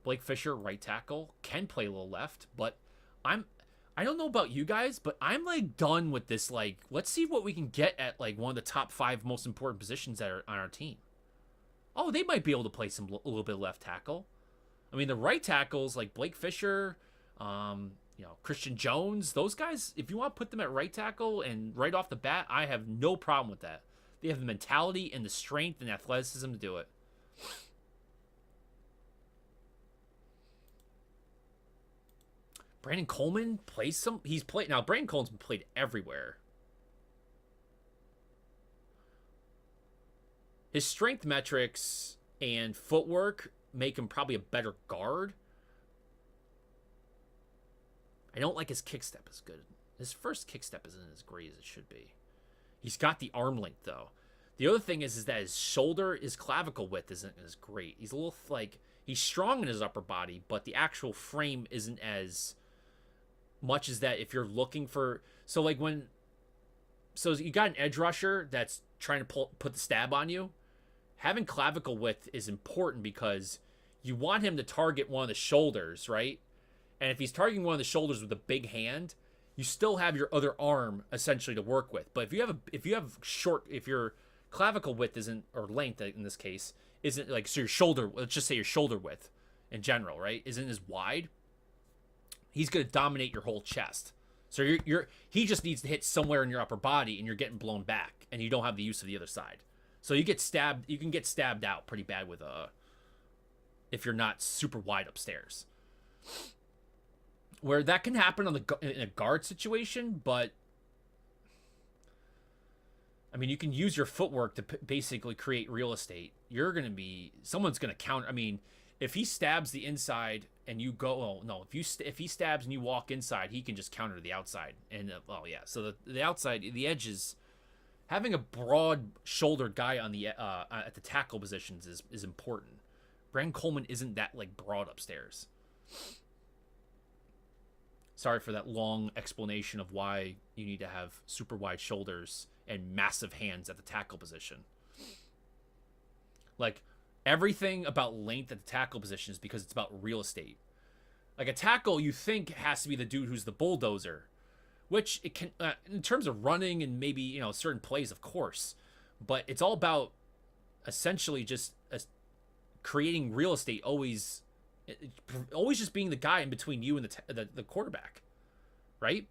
[SPEAKER 1] Blake Fisher, right tackle, can play a little left, but I don't know about you guys, but I'm done with this. Let's see what we can get at one of the top 5 most important positions that are on our team. Oh, they might be able to play a little bit of left tackle. The right tackles like Blake Fisher, Christian Jones, those guys, if you want to put them at right tackle and right off the bat, I have no problem with that. They have the mentality and the strength and athleticism to do it. Brandon Coleman plays some. Now, Brandon Coleman's been played everywhere. His strength metrics and footwork make him probably a better guard. I don't like his kick step as good. His first kick step isn't as great as it should be. He's got the arm length though. The other thing is that his clavicle width isn't as great. He's a little like he's strong in his upper body, but the actual frame isn't as much as that. If you're looking for so you got an edge rusher that's trying to put the stab on you. Having clavicle width is important because you want him to target one of the shoulders, right? And if he's targeting one of the shoulders with a big hand, you still have your other arm essentially to work with. But if your clavicle width isn't, or length in this case, isn't like, so your shoulder, let's just say your shoulder width in general, right, isn't as wide, he's going to dominate your whole chest. So he just needs to hit somewhere in your upper body and you're getting blown back and you don't have the use of the other side. So you can get stabbed out pretty bad with if you're not super wide upstairs. Where that can happen in a guard situation, but I mean, you can use your footwork to basically create real estate. Someone's going to counter. I mean, if he stabs the inside and you go, oh no, if he stabs and you walk inside, he can just counter the outside. And yeah, so the outside, the edges, having a broad-shouldered guy on the at the tackle positions is important. Brandon Coleman isn't that like broad upstairs. Sorry for that long explanation of why you need to have super wide shoulders and massive hands at the tackle position. Like, everything about length at the tackle position is because it's about real estate. Like, a tackle, you think, has to be the dude who's the bulldozer, which it can, in terms of running and maybe, certain plays, of course. But it's all about essentially just creating real estate, always just being the guy in between you and the quarterback, right?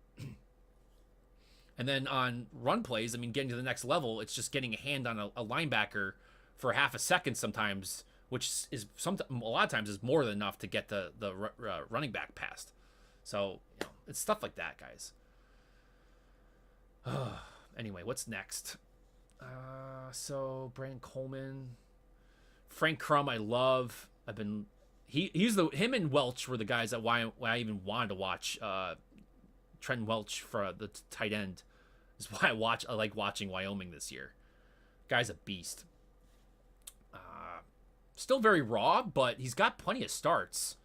[SPEAKER 1] And then on run plays, I mean, getting to the next level, it's just getting a hand on a linebacker for half a second sometimes, which is a lot of times is more than enough to get the running back past. So it's stuff like that, guys. Anyway, what's next? So Brandon Coleman, Frank Crum, I love. Him and Welch were the guys that why I even wanted to watch Trent Welch for the tight end. Is why I like watching Wyoming this year. Guy's a beast. Still very raw, but he's got plenty of starts.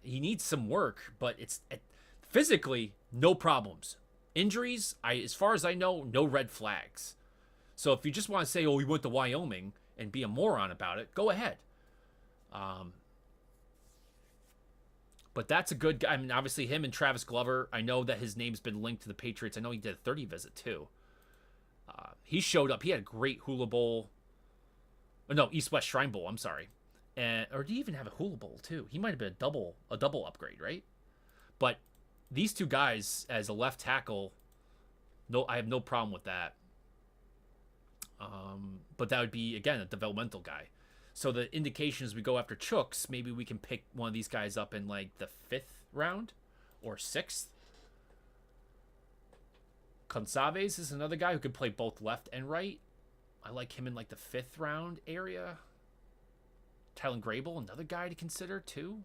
[SPEAKER 1] He needs some work, but physically no problems. Injuries, as far as I know, no red flags. So if you just want to say, oh, he went to Wyoming and be a moron about it, go ahead. But that's a good guy. I mean, obviously him and Travis Glover, I know that his name's been linked to the Patriots. I know he did a 30 visit too. He showed up. He had a great Hula Bowl. No, East-West Shrine Bowl, I'm sorry. Or did he even have a Hula Bowl too? He might have been a double upgrade, right? But these two guys as a left tackle, I have no problem with that. But that would be, again, a developmental guy. So the indication is we go after Chooks, maybe we can pick one of these guys up in like the 5th round or 6th. Consaves is another guy who can play both left and right. I like him in like the 5th round area. Tylen Grable, another guy to consider too.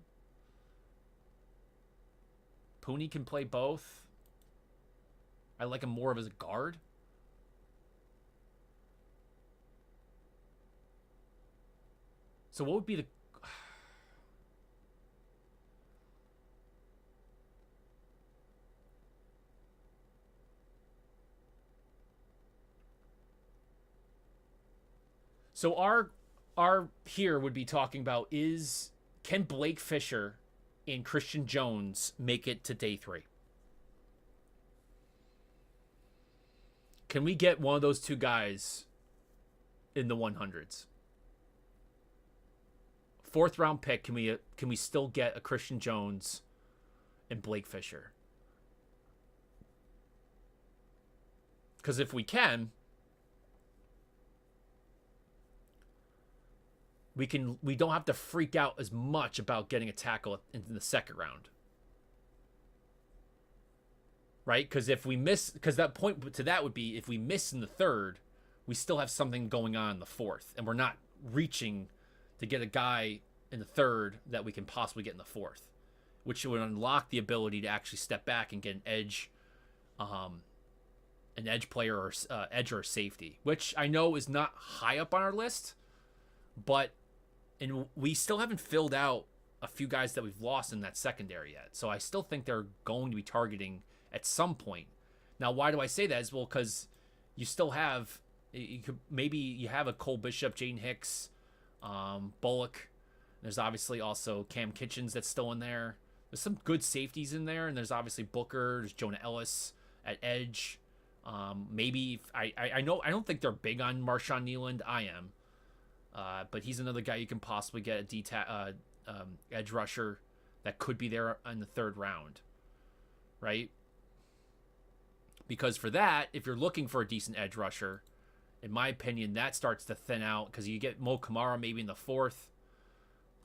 [SPEAKER 1] Pooney can play both. I like him more of as a guard. So what would be the... So our here would be talking about can Blake Fisher and Christian Jones make it to day 3? Can we get one of those two guys in the 100s? 4th round pick, can we still get a Christian Jones and Blake Fisher? Because if we can, we don't have to freak out as much about getting a tackle in the 2nd round. Right? Because if we miss, because that point to that would be if we miss in the 3rd, we still have something going on in the 4th, and we're not reaching to get a guy in the 3rd that we can possibly get in the 4th, which would unlock the ability to actually step back and get an edge um, an edge player or edge or safety, which I know is not high up on our list, but and we still haven't filled out a few guys that we've lost in that secondary yet. So I still think they're going to be targeting at some point. Now, why do I say that? Is well because you still have maybe you have a Cole Bishop, Jaden Hicks, Bullock. There's obviously also Cam Kitchens that's still in there. There's some good safeties in there, and there's obviously Booker. There's Jonah Ellis at edge. Maybe I know I don't think they're big on Marshawn Nealand. I am, but he's another guy you can possibly get a edge rusher that could be there in the third round, right? Because for that, if you're looking for a decent edge rusher, in my opinion, that starts to thin out because you get Mo Kamara maybe in the fourth.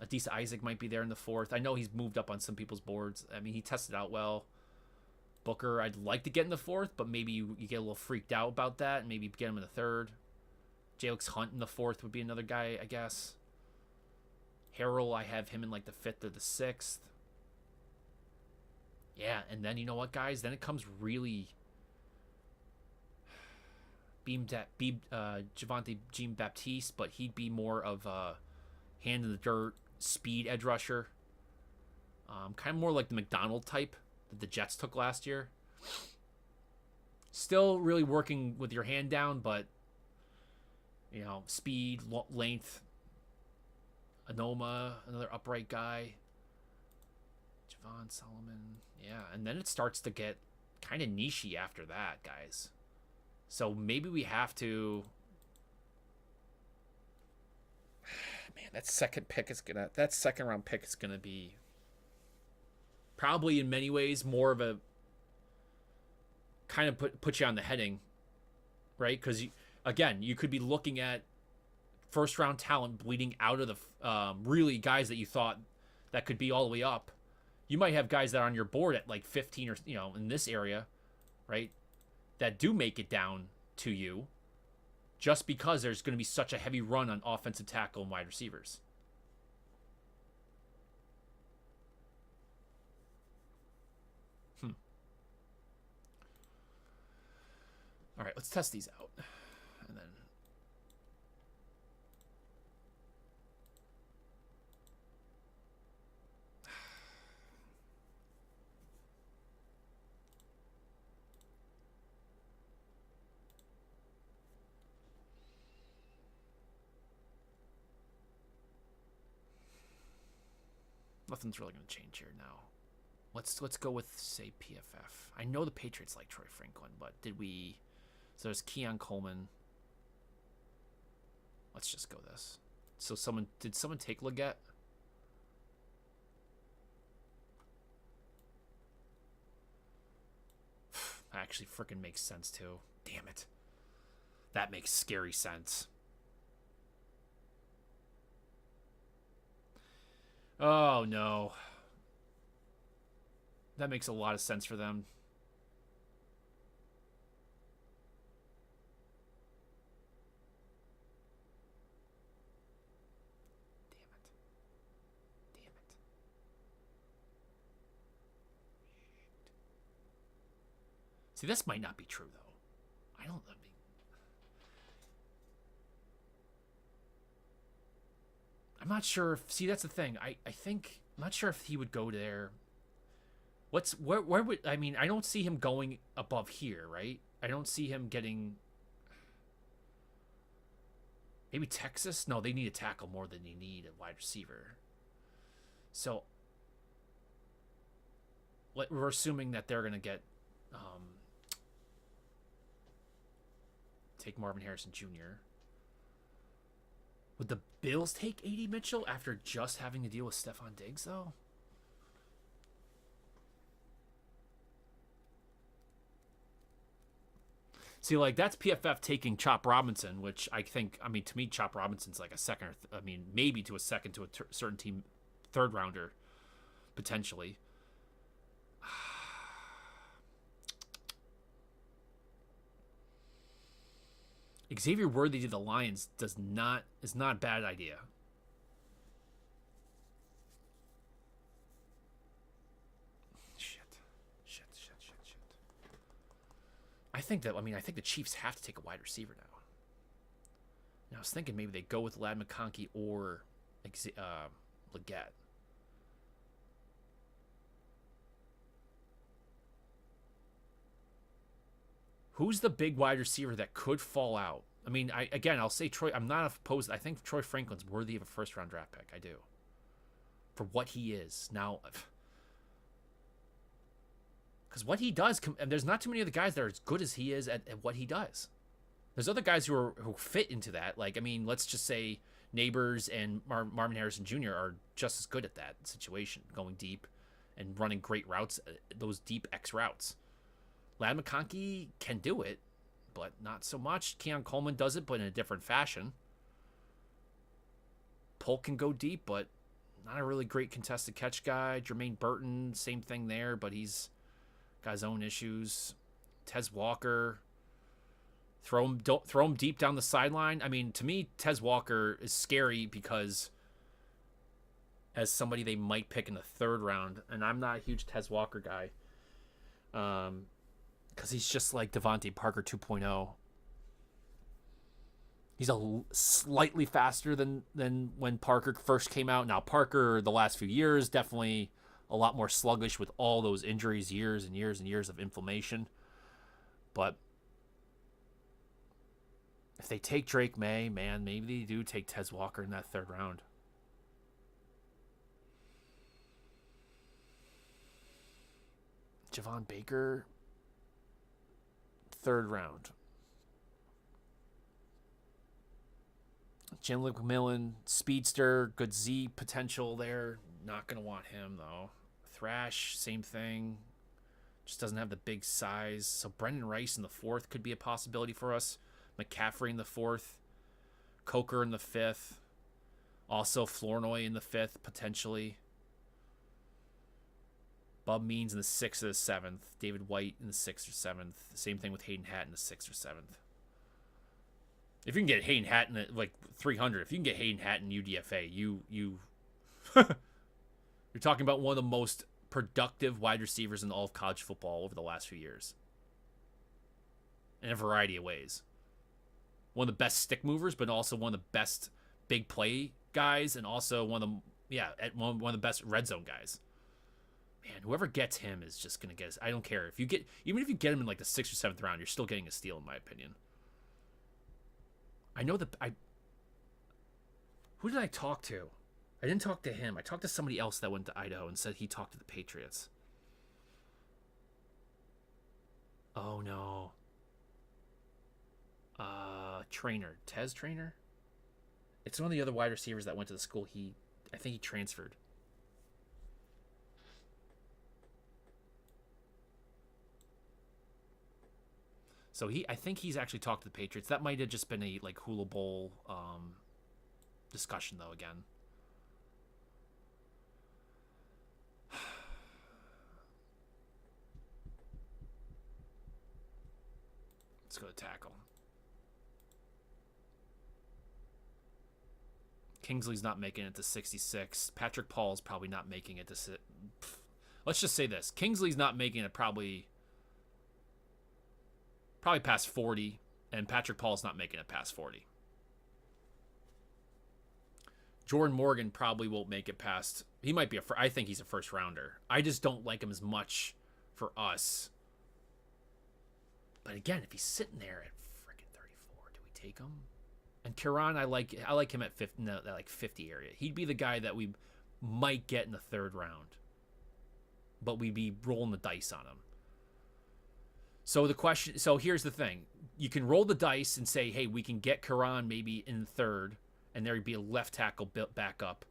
[SPEAKER 1] Adisa Isaac might be there in the fourth. I know he's moved up on some people's boards. I mean, he tested out well. Booker, I'd like to get in the fourth, but maybe you get a little freaked out about that and maybe get him in the third. Jalix Hunt in the fourth would be another guy, I guess. Harrell, I have him in like the fifth or the sixth. Yeah, and then you know what, guys? Then it comes really... Javonte Jean Baptiste, but he'd be more of a hand in the dirt, speed edge rusher. Kind of more like the McDonald type that the Jets took last year. Still really working with your hand down, but you know, speed, length. Anoma, another upright guy. Javon Solomon. Yeah, and then it starts to get kind of nichey after that, guys. So maybe we have to... Man, that second round pick is gonna be probably in many ways more of a kind of put you on the heading, right? Because you could be looking at first round talent bleeding out of the really guys that you thought that could be all the way up. You might have guys that are on your board at like 15 or in this area, right? That do make it down to you just because there's going to be such a heavy run on offensive tackle and wide receivers. All right, let's test these out. And then nothing's really going to change here now. Let's go with, say, PFF. I know the Patriots like Troy Franklin, but did we... So there's Keon Coleman. Let's just go this. So did someone take Leggett? That actually freaking makes sense too. Damn it. That makes scary sense. Oh no. That makes a lot of sense for them. Damn it. See, this might not be true though. I'm not sure if... See, that's the thing. I'm not sure if he would go there. Where would... I mean, I don't see him going above here, right? I don't see him getting... Maybe Texas? No, they need a tackle more than they need a wide receiver. So, we're assuming that they're going to get... take Marvin Harrison Jr. Would the Bills take A.D. Mitchell after just having to deal with Stephon Diggs, though? See, like, that's PFF taking Chop Robinson, which I think, I mean, to me, Chop Robinson's like a second, maybe to a second to a certain team, third rounder, potentially. Xavier Worthy to the Lions is not a bad idea. Shit. I think the Chiefs have to take a wide receiver now. And I was thinking maybe they go with Ladd McConkey or Leggett. Who's the big wide receiver that could fall out? I mean, I'll say Troy. I'm not opposed. I think Troy Franklin's worthy of a first-round draft pick. I do. For what he is. Now, because what he does, and there's not too many other guys that are as good as he is at what he does. There's other guys who fit into that. Like, I mean, let's just say Neighbors and Marvin Harrison Jr. are just as good at that situation, going deep and running great routes, those deep X routes. Ladd McConkey can do it, but not so much. Keon Coleman does it, but in a different fashion. Polk can go deep, but not a really great contested catch guy. Jermaine Burton, same thing there, but he's got his own issues. Tez Walker, throw him deep down the sideline. I mean, to me, Tez Walker is scary because as somebody they might pick in the third round, and I'm not a huge Tez Walker guy, because he's just like Devontae Parker 2.0. He's slightly faster than when Parker first came out. Now, Parker, the last few years, definitely a lot more sluggish with all those injuries, years and years and years of inflammation. But if they take Drake May, man, maybe they do take Tez Walker in that third round. Javon Baker, third round. Jalen McMillan, speedster, good Z potential there. Not going to want him, though. Thrash, same thing. Just doesn't have the big size. So Brendan Rice in the fourth could be a possibility for us. McCaffrey in the fourth. Coker in the fifth. Also Flournoy in the fifth, potentially. Bub Means in the sixth or the seventh. David White in the sixth or seventh. Same thing with Hayden Hatt in the sixth or seventh. If you can get Hayden Hatt in like 300, if you can get Hayden Hatt in UDFA, you you're talking about one of the most productive wide receivers in all of college football over the last few years. In a variety of ways. One of the best stick movers, but also one of the best big play guys, and also one of the best red zone guys. Man, whoever gets him is just gonna get us. I don't care if you get him in like the 6th or 7th round, you're still getting a steal in my opinion. I know that who did I talk to? I didn't talk to him. I talked to somebody else that went to Idaho and said he talked to the Patriots. Oh no. Trainer. Tez Trainer? It's one of the other wide receivers that went to the school. I think he transferred. So I think he's actually talked to the Patriots. That might have just been a like Hula Bowl discussion though again. Let's go to tackle. Kingsley's not making it to 66. Patrick Paul's probably not making it to... Let's just say this. Kingsley's not making it probably past 40, and Patrick Paul's not making it past 40. Jordan Morgan probably won't make it past... He might be I think he's a first rounder. I just don't like him as much for us. But again, if he's sitting there at freaking 34, do we take him? And Kiran, I like him at 50, in that like 50 area. He'd be the guy that we might get in the third round. But we'd be rolling the dice on him. So here's the thing. You can roll the dice and say, hey, we can get Kiran maybe in third, and there'd be a left tackle built back up.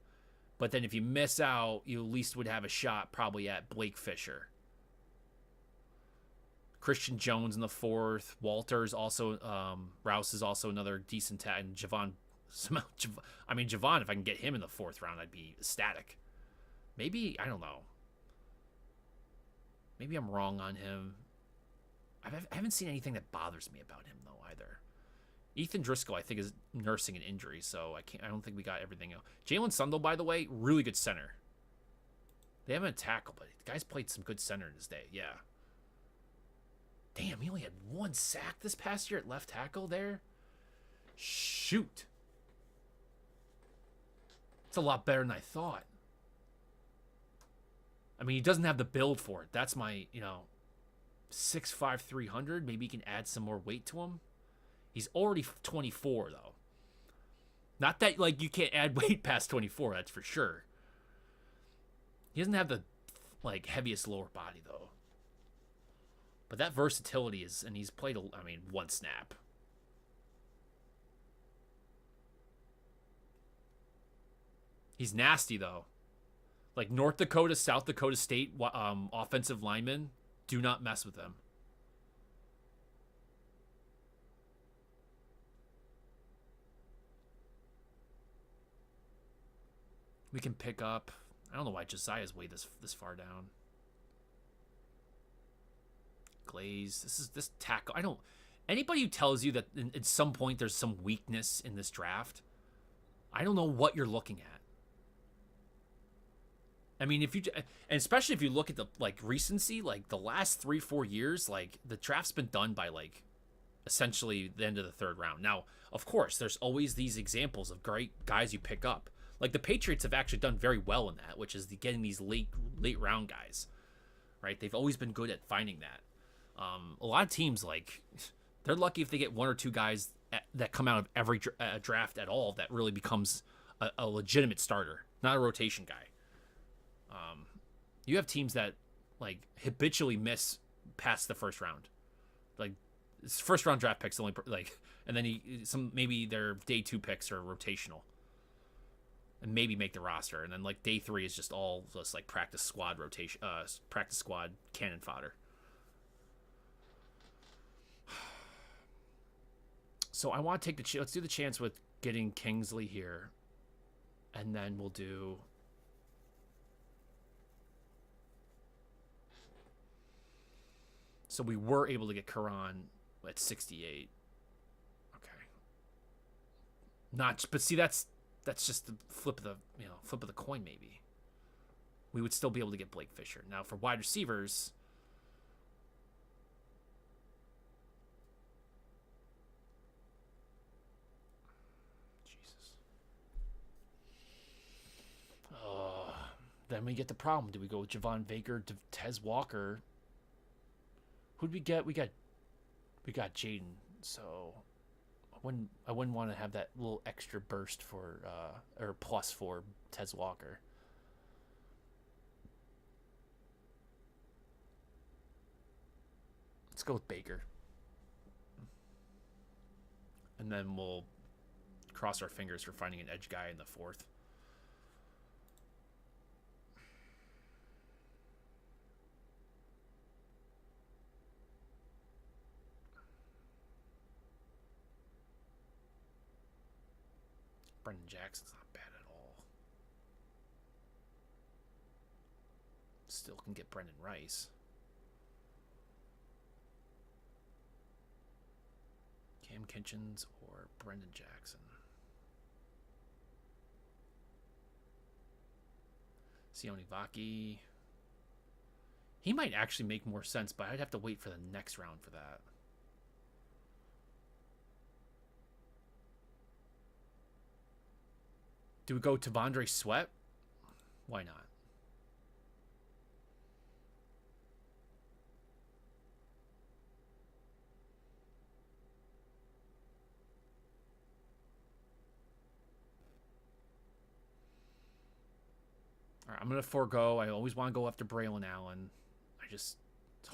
[SPEAKER 1] But then if you miss out, you at least would have a shot probably at Blake Fisher. Christian Jones in the fourth. Walters also, Rouse is also another decent tag. And Javon, if I can get him in the fourth round, I'd be ecstatic. Maybe, I don't know. Maybe I'm wrong on him. I haven't seen anything that bothers me about him, though, either. Ethan Driscoll, I think, is nursing an injury, so I don't think we got everything else. Jalen Sundell, by the way, really good center. They haven't tackled, but the guy's played some good center in his day, yeah. Damn, he only had 1 sack this past year at left tackle there. Shoot. It's a lot better than I thought. I mean, he doesn't have the build for it. That's my, 6'5", 300. Maybe he can add some more weight to him. He's already 24, though. Not that, like, you can't add weight past 24, that's for sure. He doesn't have the, like, heaviest lower body, though. But that versatility is, and he's played, 1 snap. He's nasty, though. Like, North Dakota, South Dakota State offensive linemen, do not mess with them. We can pick up. I don't know why Josiah's way this far down. Glaze. This tackle. I don't. Anybody who tells you that at some point there's some weakness in this draft, I don't know what you're looking at. I mean, and especially if you look at the like recency, like the last 3-4 years, like the draft's been done by like essentially the end of the third round. Now, of course, there's always these examples of great guys you pick up. Like the Patriots have actually done very well in that, which is getting these late round guys, right? They've always been good at finding that. A lot of teams, like, they're lucky if they get 1 or 2 guys that come out of every draft at all that really becomes a legitimate starter, not a rotation guy. You have teams that like habitually miss past the first round, like first round draft picks only like, and then maybe their day 2 picks are rotational, and maybe make the roster, and then like day 3 is just all just like practice squad rotation, practice squad cannon fodder. So I want to take let's do the chance with getting Kingsley here, and then we'll do. So we were able to get Karan at 68. Okay. But see, that's just the flip of the coin. Maybe we would still be able to get Blake Fisher. Now for wide receivers, Jesus. Then we get the problem. Do we go with Javon Baker, Tez Walker? Who'd we get? We got Jaden. So I wouldn't want to have that little extra burst for or plus for Tez Walker. Let's go with Baker. And then we'll cross our fingers for finding an edge guy in the 4th. Brendan Jackson's not bad at all. Still can get Brendan Rice. Cam Kitchens or Brendan Jackson. Sione Vaki. He might actually make more sense, but I'd have to wait for the next round for that. Do we go to Vondre Sweat? Why not? All right, I'm going to forego. I always want to go after Braylon Allen. It's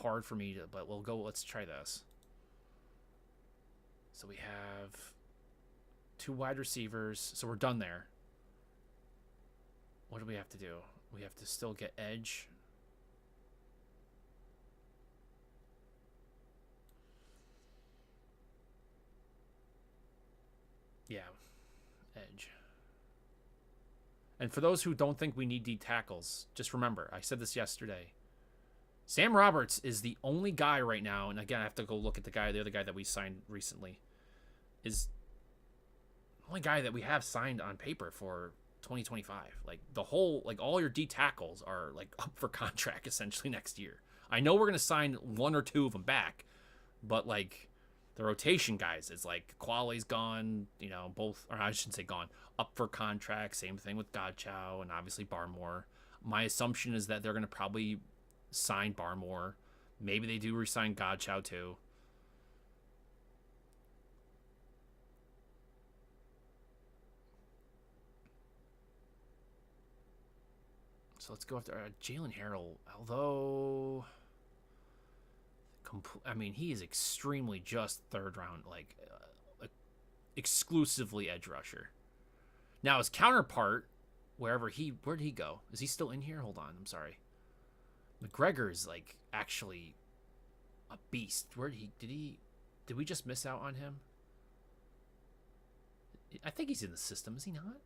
[SPEAKER 1] hard for me to, but we'll go. Let's try this. So we have 2 wide receivers. So we're done there. What do we have to do? We have to still get edge. Yeah, edge. And for those who don't think we need D tackles, just remember, I said this yesterday. Sam Roberts is the only guy right now, and again, I have to go look at the other guy that we signed recently, is the only guy that we have signed on paper for 2025. Like all your D tackles are like up for contract essentially next year. I know we're going to sign 1 or 2 of them back, but like the rotation guys, it's like Quali's gone, both, or I shouldn't say gone, up for contract. Same thing with Godchow and obviously Barmore. My assumption is that they're going to probably sign Barmore. Maybe they do re-sign Godchow too. So let's go after Jalen Harrell. Although, he is extremely just third round, exclusively edge rusher. Now his counterpart, where'd he go? Is he still in here? Hold on, I'm sorry. McGregor's actually a beast. Did we just miss out on him? I think he's in the system, is he not?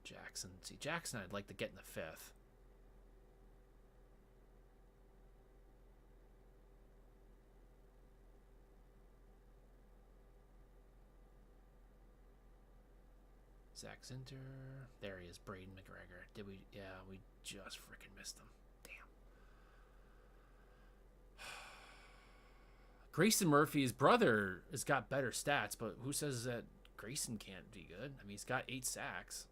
[SPEAKER 1] Jackson. See, Jackson I'd like to get in the 5th. Zach Zinter. There he is, Braden McGregor. Did we? Yeah, we just freaking missed him. Damn. Grayson Murphy's brother has got better stats, but who says that Grayson can't be good? I mean, he's got 8 sacks.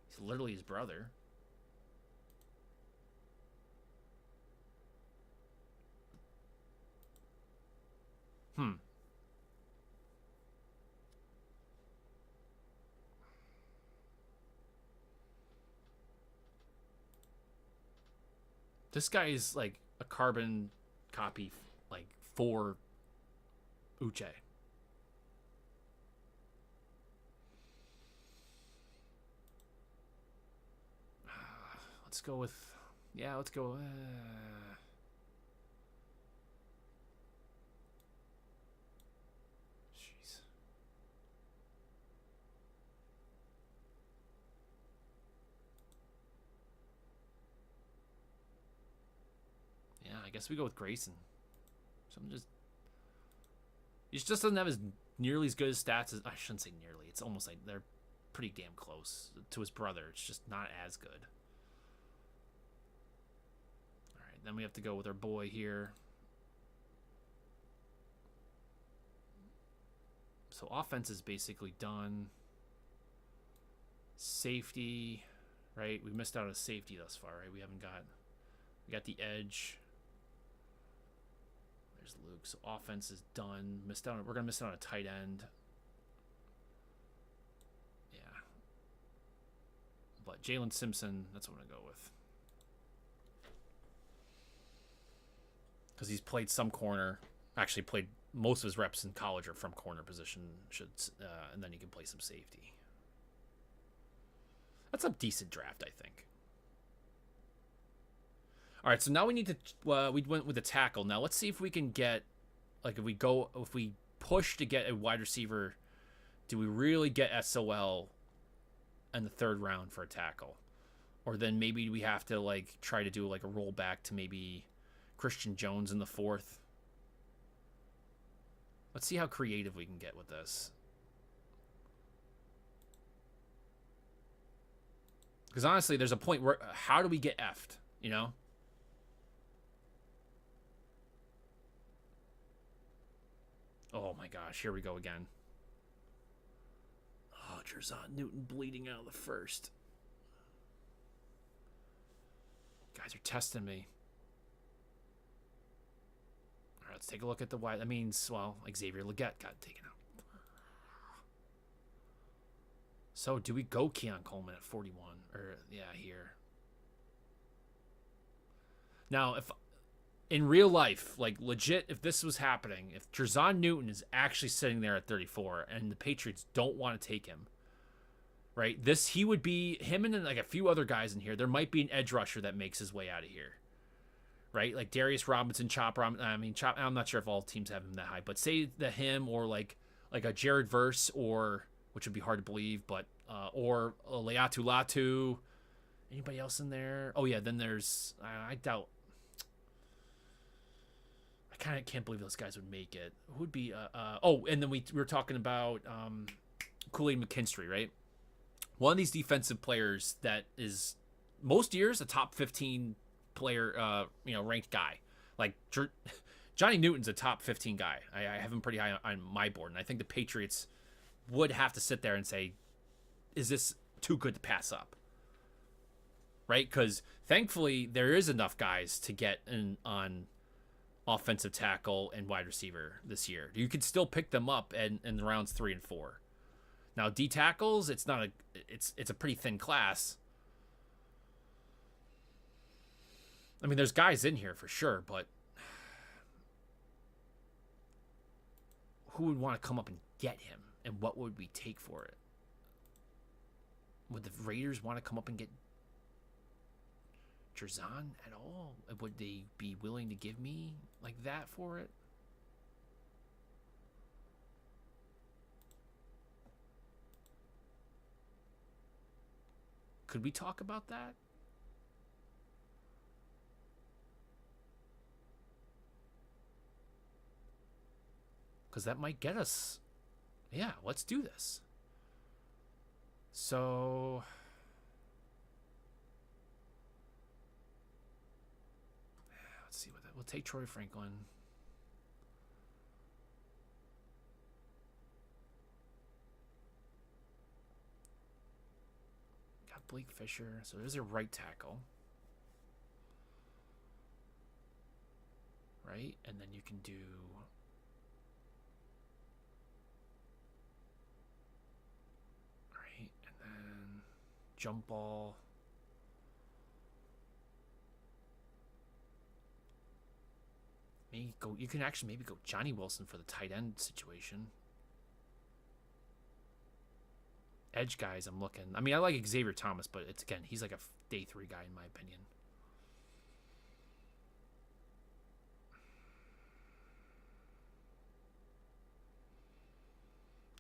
[SPEAKER 1] He's literally his brother. This guy is like a carbon copy, for Uche. Let's go with, let's go. Jeez. Yeah, I guess we go with Grayson. He just doesn't have nearly as good as stats as, I shouldn't say nearly. It's almost like they're pretty damn close to his brother. It's just not as good. All right, then we have to go with our boy here. So offense is basically done. Safety, right? We missed out on safety thus far, right? We got the edge. There's Luke. So offense is done. We're gonna miss out on a tight end. Yeah. But Jalen Simpson, that's what I'm gonna go with. Because he's played some corner. Actually played most of his reps in college are from corner position. And then he can play some safety. That's a decent draft, I think. All right, so now we need to. We went with a tackle. Now let's see if we can get, if we push to get a wide receiver, do we really get SOL in the 3rd round for a tackle, or then maybe we have to try to do a rollback to maybe Christian Jones in the 4th. Let's see how creative we can get with this. Because honestly, there's a point where how do we get effed, Oh my gosh, here we go again. Oh, Jerzon Newton bleeding out of the 1st. Guys are testing me. All right, let's take a look at the wide. That means, Xavier Legette got taken out. So do we go Keon Coleman at 41? Or, here. Now, if in real life, legit, if this was happening, if Jerzon Newton is actually sitting there at 34 and the Patriots don't want to take him, right? He would be, him and a few other guys in here, there might be an edge rusher that makes his way out of here, right? Like Darius Robinson, Chop, I'm not sure if all teams have him that high, but say that him or a Jared Verse, or, which would be hard to believe, but, or Leatu Latu. Anybody else in there? Oh yeah, then there's, I doubt, I kind of can't believe those guys would make it. Who would be? And then we were talking about Kool-Aid McKinstry, right? One of these defensive players that is most years a top 15 player, ranked guy. Like Johnny Newton's a top 15 guy. I have him pretty high on my board, and I think the Patriots would have to sit there and say, is this too good to pass up? Right? Because thankfully there is enough guys to get in on offensive tackle and wide receiver this year. You could still pick them up in rounds 3 and 4. Now D tackles, it's a pretty thin class. I mean, there's guys in here for sure, but who would want to come up and get him, and what would we take for it? Would the Raiders want to come up and get Jerzan at all? Would they be willing to give me like that for it? Could we talk about that? Because that might get us. Yeah, let's do this. So let's see what that. We'll take Troy Franklin. Got Blake Fisher. So there's a right tackle. Right? And then you can do jump ball. Maybe go. You can actually maybe go Johnny Wilson for the tight end situation. Edge guys, I'm looking. I mean, I like Xavier Thomas, but he's like a day 3 guy in my opinion.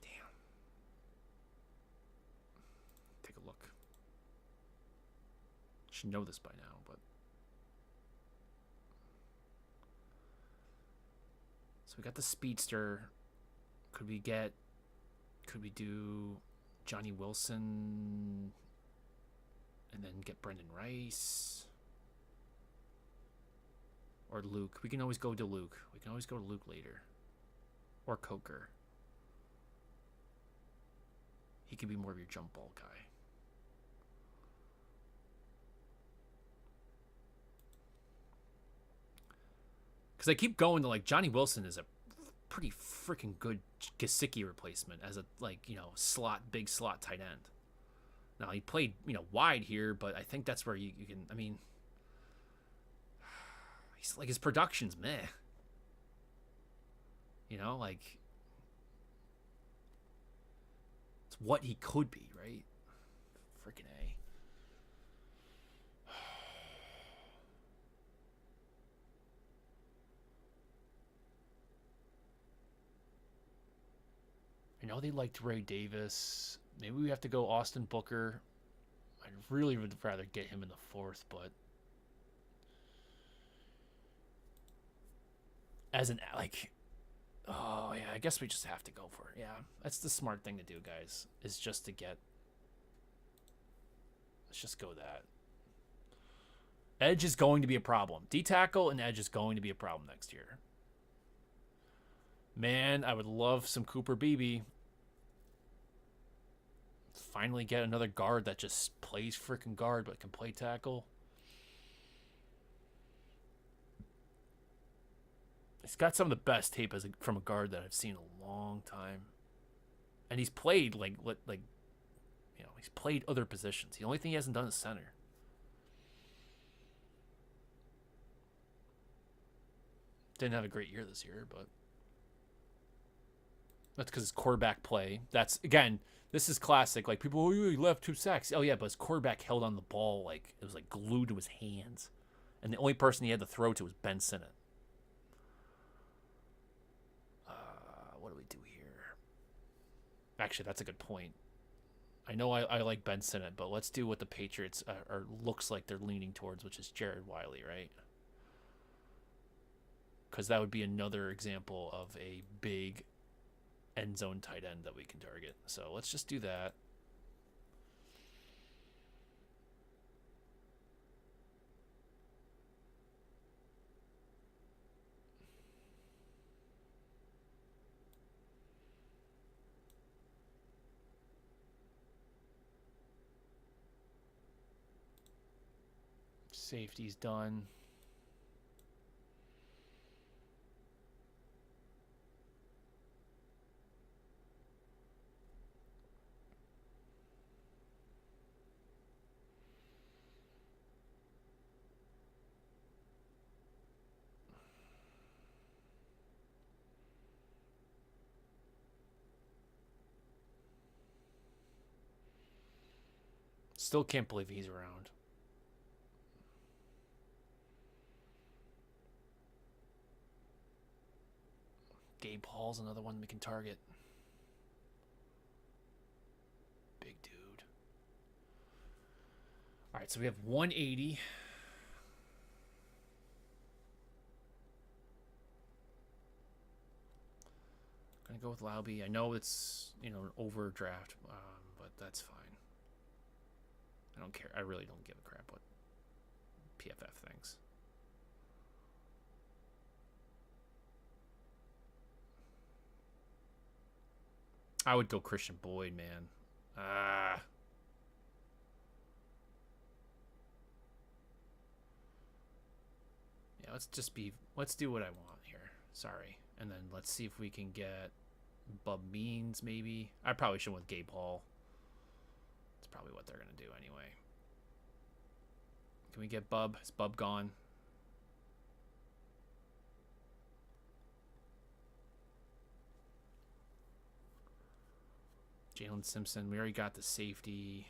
[SPEAKER 1] Damn. Take a look. Should know this by now, but so we got the speedster. Could we do Johnny Wilson and then get Brendan Rice or Luke? We can always go to Luke. We can always go to Luke later, or Coker. He could be more of your jump ball guy. Because I keep going to like Johnny Wilson is a pretty freaking good Gesicki replacement as a big slot tight end. Now he played wide here, but I think that's where you can. I mean, he's like his production's meh. Like it's what he could be, right? Freaking A. I know they liked Ray Davis. Maybe we have to go Austin Booker. I really would rather get him in the 4th, but as an oh yeah, I guess we just have to go for it. Yeah, that's the smart thing to do, guys. Is just to get. Let's just go that. Edge is going to be a problem. D tackle and edge is going to be a problem next year. Man, I would love some Cooper Beebe. Finally get another guard that just plays freaking guard but can play tackle. He's got some of the best tape from a guard that I've seen in a long time. And he's played he's played other positions. The only thing he hasn't done is center. Didn't have a great year this year, but that's because his quarterback play. That's, again, this is classic. Like, people, he left 2 sacks. Oh, yeah, but his quarterback held on the ball like it was like glued to his hands. And the only person he had to throw to was Ben Sinnott. What do we do here? Actually, that's a good point. I know I like Ben Sinnott, but let's do what the Patriots looks like they're leaning towards, which is Jared Wiley, right? Because that would be another example of a big end zone tight end that we can target. So let's just do that. Safety's done. Still can't believe he's around. Gabe Hall's another one we can target. Big dude. All right, so we have 180. Gonna go with Lauby. I know it's, you know, an overdraft, but that's fine. I don't care. I really don't give a crap what PFF thinks. I would go Christian Boyd, man. Yeah, let's do what I want here. Sorry. And then let's see if we can get Bub Means, maybe. I probably should with Gabe Hall. That's probably what they're going to do anyway. Can we get Bub? Is Bub gone? Jalen Simpson. We already got the safety.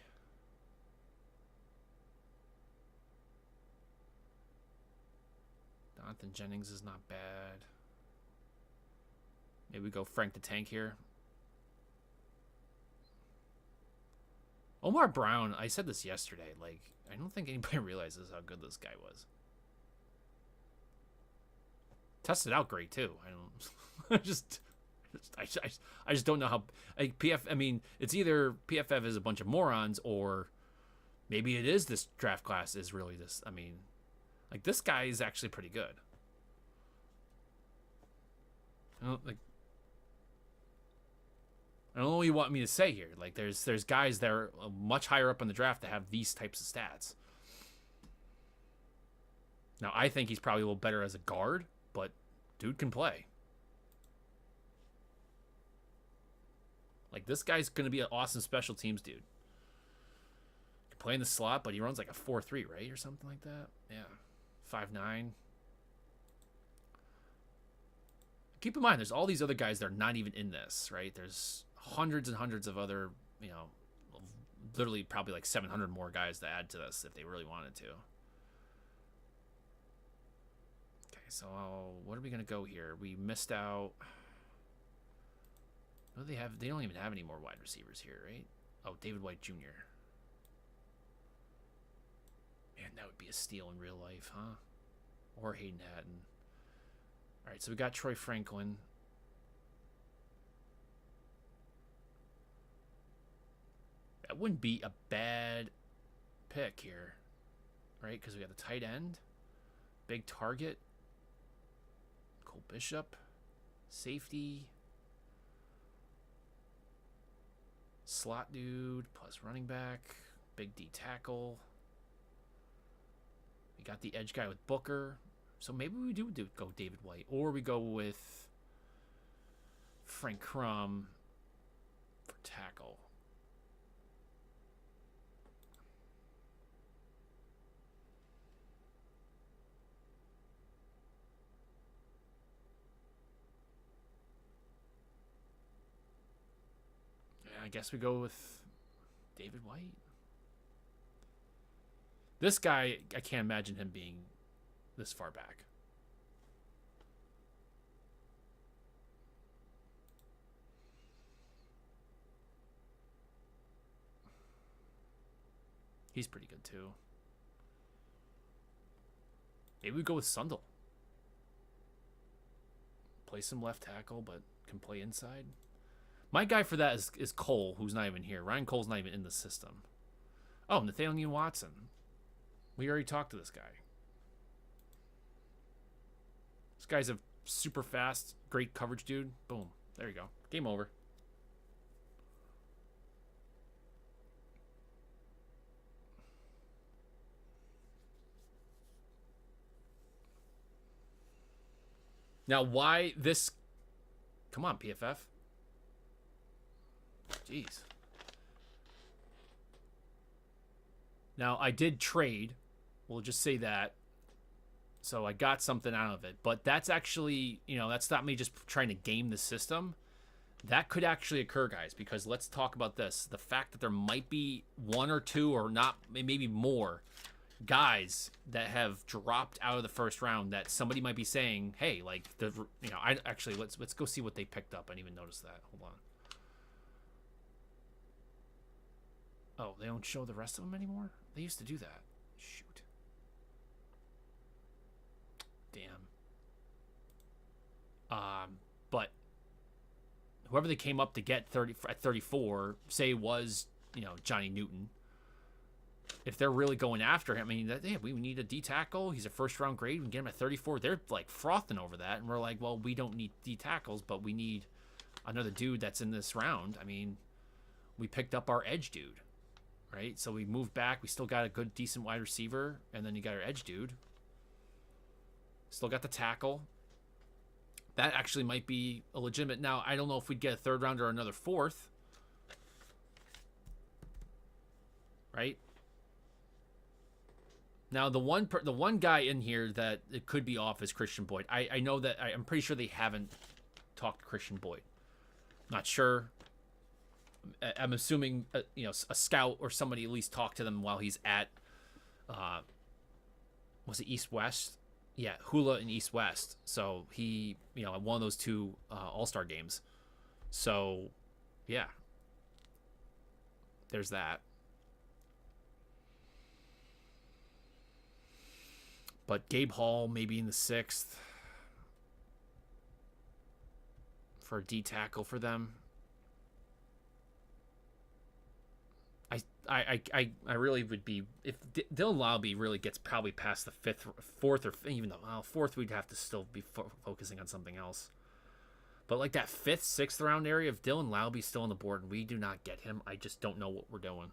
[SPEAKER 1] Jonathan Jennings is not bad. Maybe we go Frank the Tank here. Omar Brown, I said this yesterday. Like, I don't think anybody realizes how good this guy was. Tested out great too. I don't. I just don't know how. Like I mean, it's either PFF is a bunch of morons, or maybe it is this draft class is really this. I mean, like this guy is actually pretty good. I don't know what you want me to say here. Like, there's guys that are much higher up in the draft that have these types of stats. Now, I think he's probably a little better as a guard, but dude can play. Like, this guy's going to be an awesome special teams dude. He can play in the slot, but he runs like a 4.3, right? Or something like that. Yeah. 5'9". Keep in mind, there's all these other guys that are not even in this, right? There's hundreds and hundreds of other, you know, literally probably like 700 more guys to add to this if they really wanted to. Okay, so what are we going to go here? We missed out. No, they don't even have any more wide receivers here, right? Oh, David White Jr. Man, that would be a steal in real life, huh? Or Hayden Hatton. All right, so we got Troy Franklin. That wouldn't be a bad pick here, right? Because we got the tight end, big target, Cole Bishop, safety, slot dude plus running back, big D tackle. We got the edge guy with Booker. So maybe we do go David White, or we go with Frank Crum for tackle. Yeah, I guess we go with David White. This guy, I can't imagine him being this far back. He's pretty good too. Maybe we go with Sundle. Play some left tackle, but can play inside. My guy for that is Cole, who's not even here. Ryan Cole's not even in the system. Oh, Nathaniel Watson. We already talked to this guy. This guy's a super fast, great coverage dude. Boom. There you go. Game over. Now, why this? Come on, PFF. Jeez. Now, I did trade. We'll just say that. So I got something out of it. But that's actually, that's not me just trying to game the system. That could actually occur, guys, because let's talk about this. The fact that there might be one or two or not, maybe more guys that have dropped out of the first round that somebody might be saying, hey, like, I actually, let's go see what they picked up. I didn't even notice that. Hold on. Oh, they don't show the rest of them anymore? They used to do that. Shoot. Damn. But whoever they came up to get at 34, say was, Johnny Newton. If they're really going after him, I mean, we need a D tackle. He's a first round grade. We can get him at 34. They're like frothing over that, and we're like, well, we don't need D tackles, but we need another dude that's in this round. I mean, we picked up our edge dude, right? So we moved back. We still got a good, decent wide receiver, and then you got our edge dude. Still got the tackle. That actually might be a legitimate. Now, I don't know if we'd get a third rounder or another fourth, right? Now, the one guy in here that it could be off is Christian Boyd. I know that I'm pretty sure they haven't talked to Christian Boyd. Not sure. I'm assuming a scout or somebody at least talked to them while he's at was it East West? Yeah, Hula and East West. So he at one of those two All-Star games. So yeah, there's that. But Gabe Hall maybe in the 6th for a D tackle for them. I really would be, if Dylan Lowby really gets probably past the 5th, 4th, or even the 4th, we'd have to still be focusing on something else. But like that 5th, 6th round area, if Dylan Lowby's still on the board and we do not get him, I just don't know what we're doing.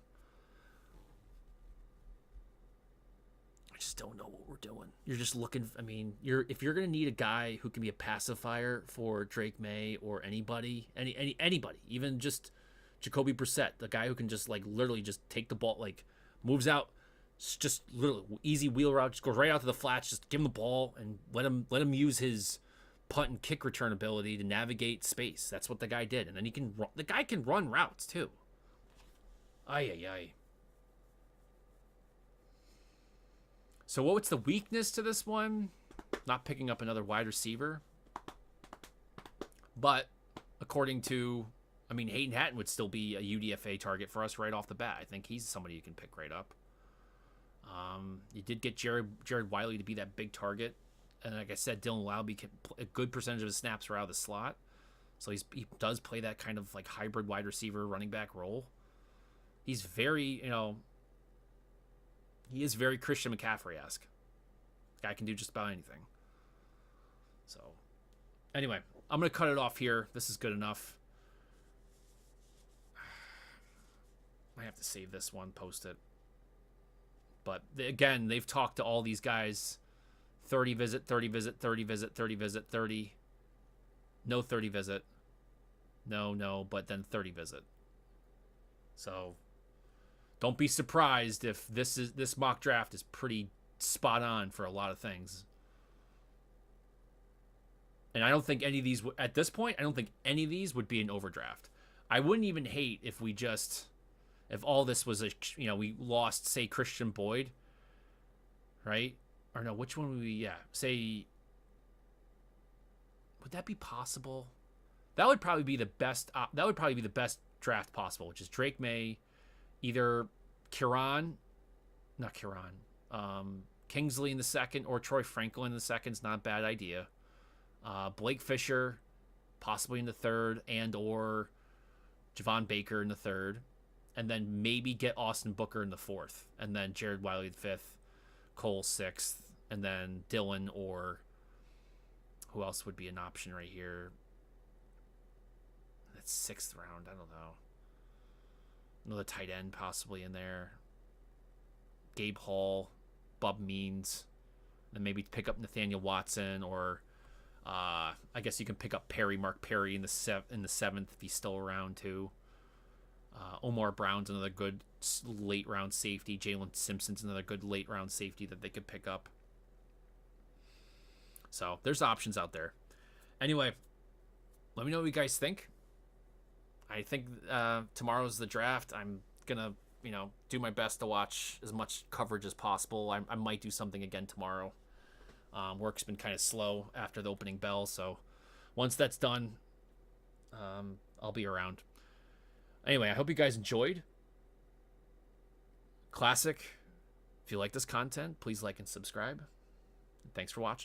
[SPEAKER 1] Just don't know what we're doing. You're just looking. I mean, if you're gonna need a guy who can be a pacifier for Drake May or anybody, anybody, even just Jacoby Brissett, the guy who can just like literally just take the ball, like moves out, just literally easy wheel route, just goes right out to the flats, just give him the ball and let him use his punt and kick return ability to navigate space. That's what the guy did, and then the guy can run routes too. Ay. So what's the weakness to this one? Not picking up another wide receiver. But according to, Hayden Hatton would still be a UDFA target for us right off the bat. I think he's somebody you can pick right up. You did get Jared Wiley to be that big target. And like I said, Dylan Lowby can a good percentage of his snaps are out of the slot. So he does play that kind of like hybrid wide receiver running back role. He's very, he is very Christian McCaffrey-esque. Guy can do just about anything. So, anyway, I'm going to cut it off here. This is good enough. I have to save this one, post it. But, again, they've talked to all these guys. 30 visit, 30 visit, 30 visit, 30 visit, 30. No 30 visit. No, but then 30 visit. So don't be surprised if this mock draft is pretty spot on for a lot of things. And I don't think any of these, at this point, I don't think any of these would be an overdraft. I wouldn't even hate if all this was we lost, say, Christian Boyd, right? Or no, which one would we, say, would that be possible? That would probably be the best draft possible, which is Drake May, either Kingsley in the 2nd or Troy Franklin in the 2nd is not a bad idea. Blake Fisher, possibly in the 3rd, and or Javon Baker in the 3rd, and then maybe get Austin Booker in the 4th, and then Jared Wiley the 5th, Cole 6th, and then Dylan, or who else would be an option right here? That's 6th round. I don't know. Another tight end possibly in there. Gabe Hall, Bub Means. Then maybe pick up Nathaniel Watson or I guess you can pick up Mark Perry in the seventh if he's still around too. Omar Brown's another good late round safety. Jalen Simpson's another good late round safety that they could pick up. So there's options out there. Anyway, let me know what you guys think. I think tomorrow's the draft. I'm gonna do my best to watch as much coverage as possible. I might do something again tomorrow. Work's been kind of slow after the opening bell, so once that's done, I'll be around. Anyway, I hope you guys enjoyed. Classic. If you like this content, please like and subscribe. Thanks for watching.